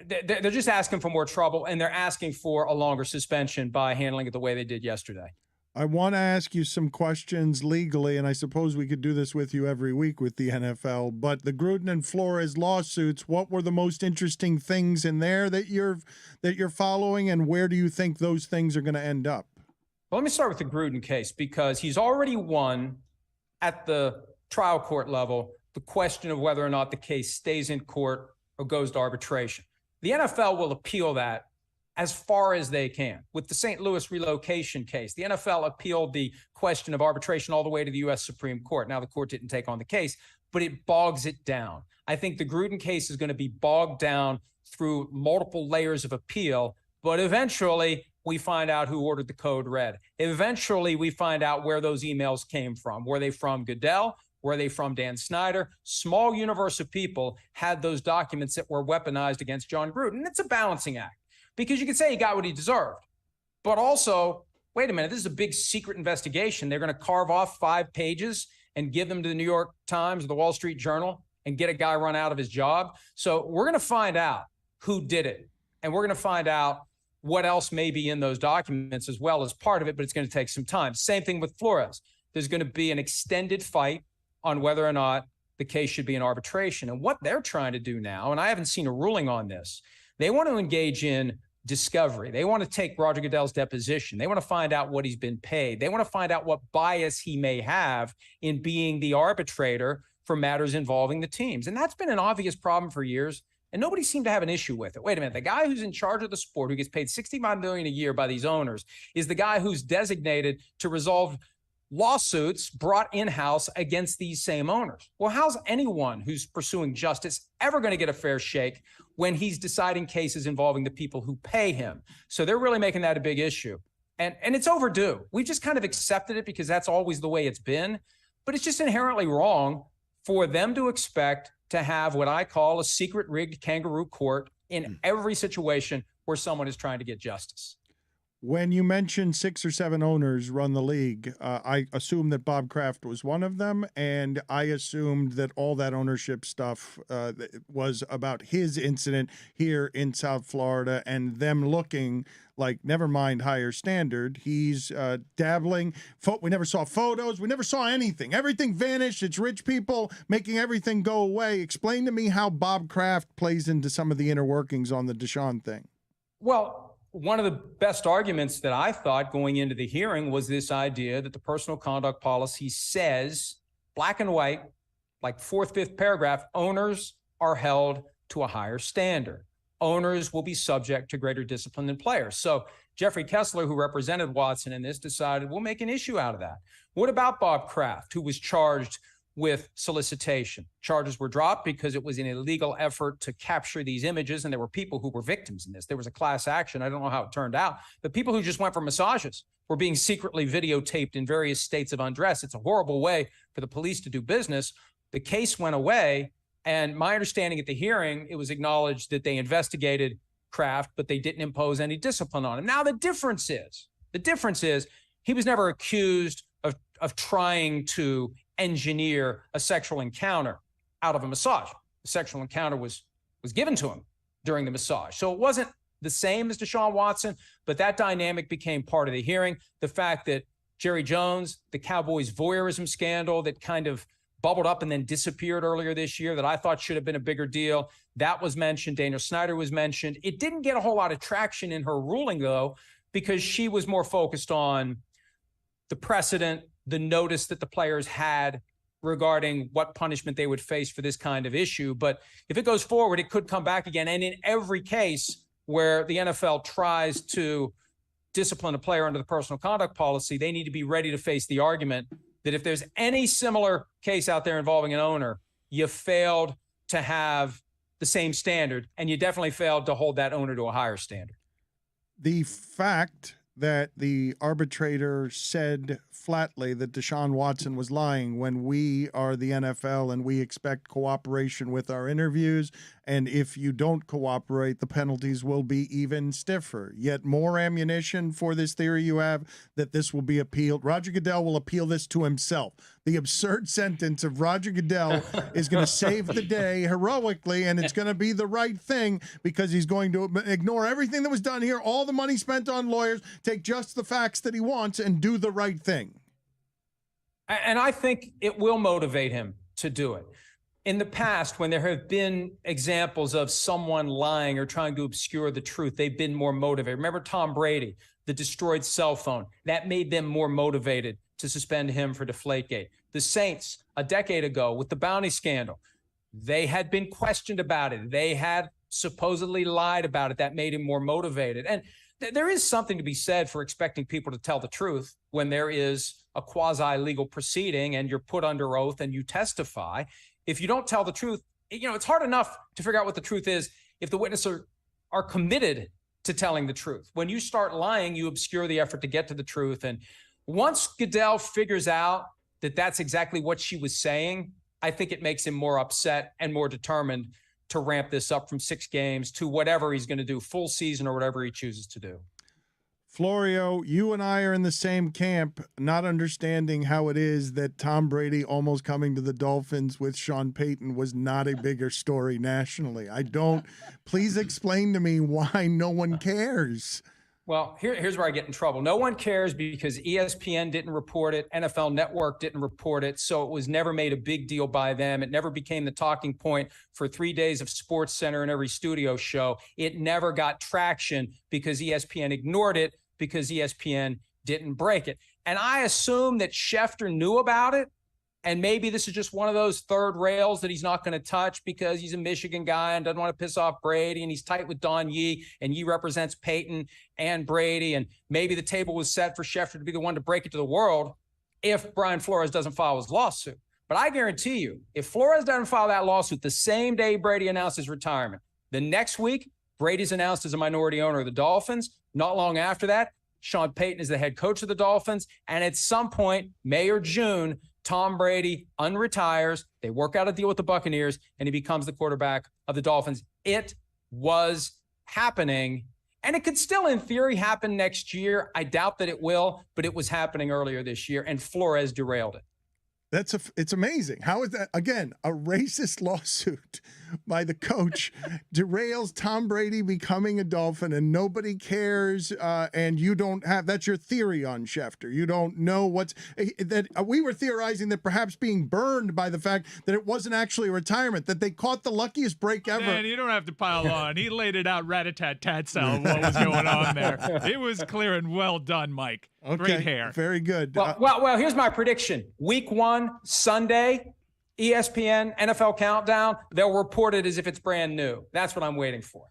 They're just asking for more trouble, and they're asking for a longer suspension by handling it the way they did yesterday. I want to ask you some questions legally, and I suppose we could do this with you every week with the NFL, but the Gruden and Flores lawsuits, what were the most interesting things in there that you're following, and where do you think those things are going to end up? Well, let me start with the Gruden case, because he's already won at the trial court level the question of whether or not the case stays in court or goes to arbitration. The NFL will appeal that as far as they can. With the St. Louis relocation case, the NFL appealed the question of arbitration all the way to the U.S. Supreme Court. Now, the court didn't take on the case, but it bogs it down. I think the Gruden case is going to be bogged down through multiple layers of appeal, but eventually we find out who ordered the code red. Eventually we find out where those emails came from. Were they from Goodell? Were they from Dan Snyder? Small universe of people had those documents that were weaponized against John Gruden. It's a balancing act, because you could say he got what he deserved, but also, wait a minute, this is a big secret investigation. They're going to carve off 5 pages and give them to the New York Times or the Wall Street Journal and get a guy run out of his job. So we're going to find out who did it, and we're going to find out what else may be in those documents as well as part of it, but it's going to take some time. Same thing with Flores. There's going to be an extended fight on whether or not the case should be in arbitration. And what they're trying to do now, and I haven't seen a ruling on this, they want to engage in discovery. They want to take Roger Goodell's deposition. They want to find out what he's been paid. They want to find out what bias he may have in being the arbitrator for matters involving the teams. And that's been an obvious problem for years, and nobody seemed to have an issue with it. Wait a minute, the guy who's in charge of the sport, who gets paid $65 million a year by these owners, is the guy who's designated to resolve lawsuits brought in-house against these same owners. Well, how's anyone who's pursuing justice ever going to get a fair shake when he's deciding cases involving the people who pay him? So they're really making that a big issue. And it's overdue. We've just kind of accepted it because that's always the way it's been. But it's just inherently wrong for them to expect to have what I call a secret rigged kangaroo court in every situation where someone is trying to get justice. When you mentioned 6 or 7 owners run the league, I assumed that Bob Kraft was one of them, and I assumed that all that ownership stuff was about his incident here in South Florida and them looking like, never mind higher standard. He's dabbling. We never saw photos. We never saw anything. Everything vanished. It's rich people making everything go away. Explain to me how Bob Kraft plays into some of the inner workings on the Deshaun thing. Well, one of the best arguments that I thought going into the hearing was this idea that the personal conduct policy says, black and white, like 4th, 5th paragraph, owners are held to a higher standard. Owners will be subject to greater discipline than players. So Jeffrey Kessler, who represented Watson in this, decided we'll make an issue out of that. What about Bob Kraft, who was charged with solicitation? Charges were dropped because it was an illegal effort to capture these images, and there were people who were victims in this. There was a class action. I don't know how it turned out, but people who just went for massages were being secretly videotaped in various states of undress. It's a horrible way for the police to do business. The case went away, and my understanding at the hearing, it was acknowledged that they investigated Kraft, but they didn't impose any discipline on him. Now, the difference is he was never accused of trying to engineer a sexual encounter out of a massage. The sexual encounter was given to him during the massage. So it wasn't the same as Deshaun Watson, but that dynamic became part of the hearing. The fact that Jerry Jones, the Cowboys voyeurism scandal that kind of bubbled up and then disappeared earlier this year that I thought should have been a bigger deal, that was mentioned. Daniel Snyder was mentioned. It didn't get a whole lot of traction in her ruling, though, because she was more focused on the precedent, the notice that the players had regarding what punishment they would face for this kind of issue. But if it goes forward, it could come back again. And in every case where the NFL tries to discipline a player under the personal conduct policy, they need to be ready to face the argument that if there's any similar case out there involving an owner, you failed to have the same standard, and you definitely failed to hold that owner to a higher standard. The fact that the arbitrator said flatly that Deshaun Watson was lying when we are the NFL and we expect cooperation with our interviews, and if you don't cooperate, the penalties will be even stiffer. Yet more ammunition for this theory you have that this will be appealed. Roger Goodell will appeal this to himself. The absurd sentence of Roger Goodell is going to save the day heroically, and it's going to be the right thing because he's going to ignore everything that was done here, all the money spent on lawyers, take just the facts that he wants, and do the right thing. And I think it will motivate him to do it. In the past, when there have been examples of someone lying or trying to obscure the truth, they've been more motivated. Remember Tom Brady, the destroyed cell phone? That made them more motivated to suspend him for Deflategate. The Saints, a decade ago, with the bounty scandal, they had been questioned about it. They had supposedly lied about it. That made him more motivated. And there is something to be said for expecting people to tell the truth when there is a quasi-legal proceeding and you're put under oath and you testify. If you don't tell the truth, it's hard enough to figure out what the truth is if the witnesses are committed to telling the truth. When you start lying, you obscure the effort to get to the truth. And once Goodell figures out that that's exactly what she was saying, I think it makes him more upset and more determined to ramp this up from 6 games to whatever he's going to do, full season or whatever he chooses to do. Florio, you and I are in the same camp, not understanding how it is that Tom Brady almost coming to the Dolphins with Sean Payton was not a bigger story nationally. Please explain to me why no one cares. Well, here's where I get in trouble. No one cares because ESPN didn't report it. NFL Network didn't report it. So it was never made a big deal by them. It never became the talking point for 3 days of Sports Center and every studio show. It never got traction because ESPN ignored it because ESPN didn't break it. And I assume that Schefter knew about it. And maybe this is just one of those third rails that he's not going to touch because he's a Michigan guy and doesn't want to piss off Brady, and he's tight with Don Yee, and Yee represents Peyton and Brady. And maybe the table was set for Schefter to be the one to break it to the world if Brian Flores doesn't file his lawsuit. But I guarantee you, if Flores doesn't file that lawsuit the same day Brady announced his retirement, the next week, Brady's announced as a minority owner of the Dolphins. Not long after that, Sean Payton is the head coach of the Dolphins. And at some point, May or June, Tom Brady unretires, they work out a deal with the Buccaneers, and he becomes the quarterback of the Dolphins. It was happening. And it could still, in theory, happen next year. I doubt that it will, but it was happening earlier this year, and Flores derailed it. It's amazing. How is that, again, a racist lawsuit by the coach derails Tom Brady becoming a Dolphin, and nobody cares, and you don't have, that's your theory on Schefter. You don't know what's, that we were theorizing that perhaps being burned by the fact that it wasn't actually a retirement, that they caught the luckiest break ever. Man, you don't have to pile on. He laid it out rat-a-tat-tat style what was going on there. It was clear and well done, Mike. Okay, Great hair. Very good. Well, here's my prediction. Week 1, Sunday, ESPN, NFL Countdown, they'll report it as if it's brand new. That's what I'm waiting for.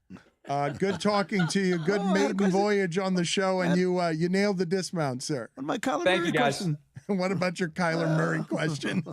Good talking to you. Good maiden voyage on the show, and you nailed the dismount, sir. My Kyler Thank Murray you, guys. question. What about your Kyler Murray question?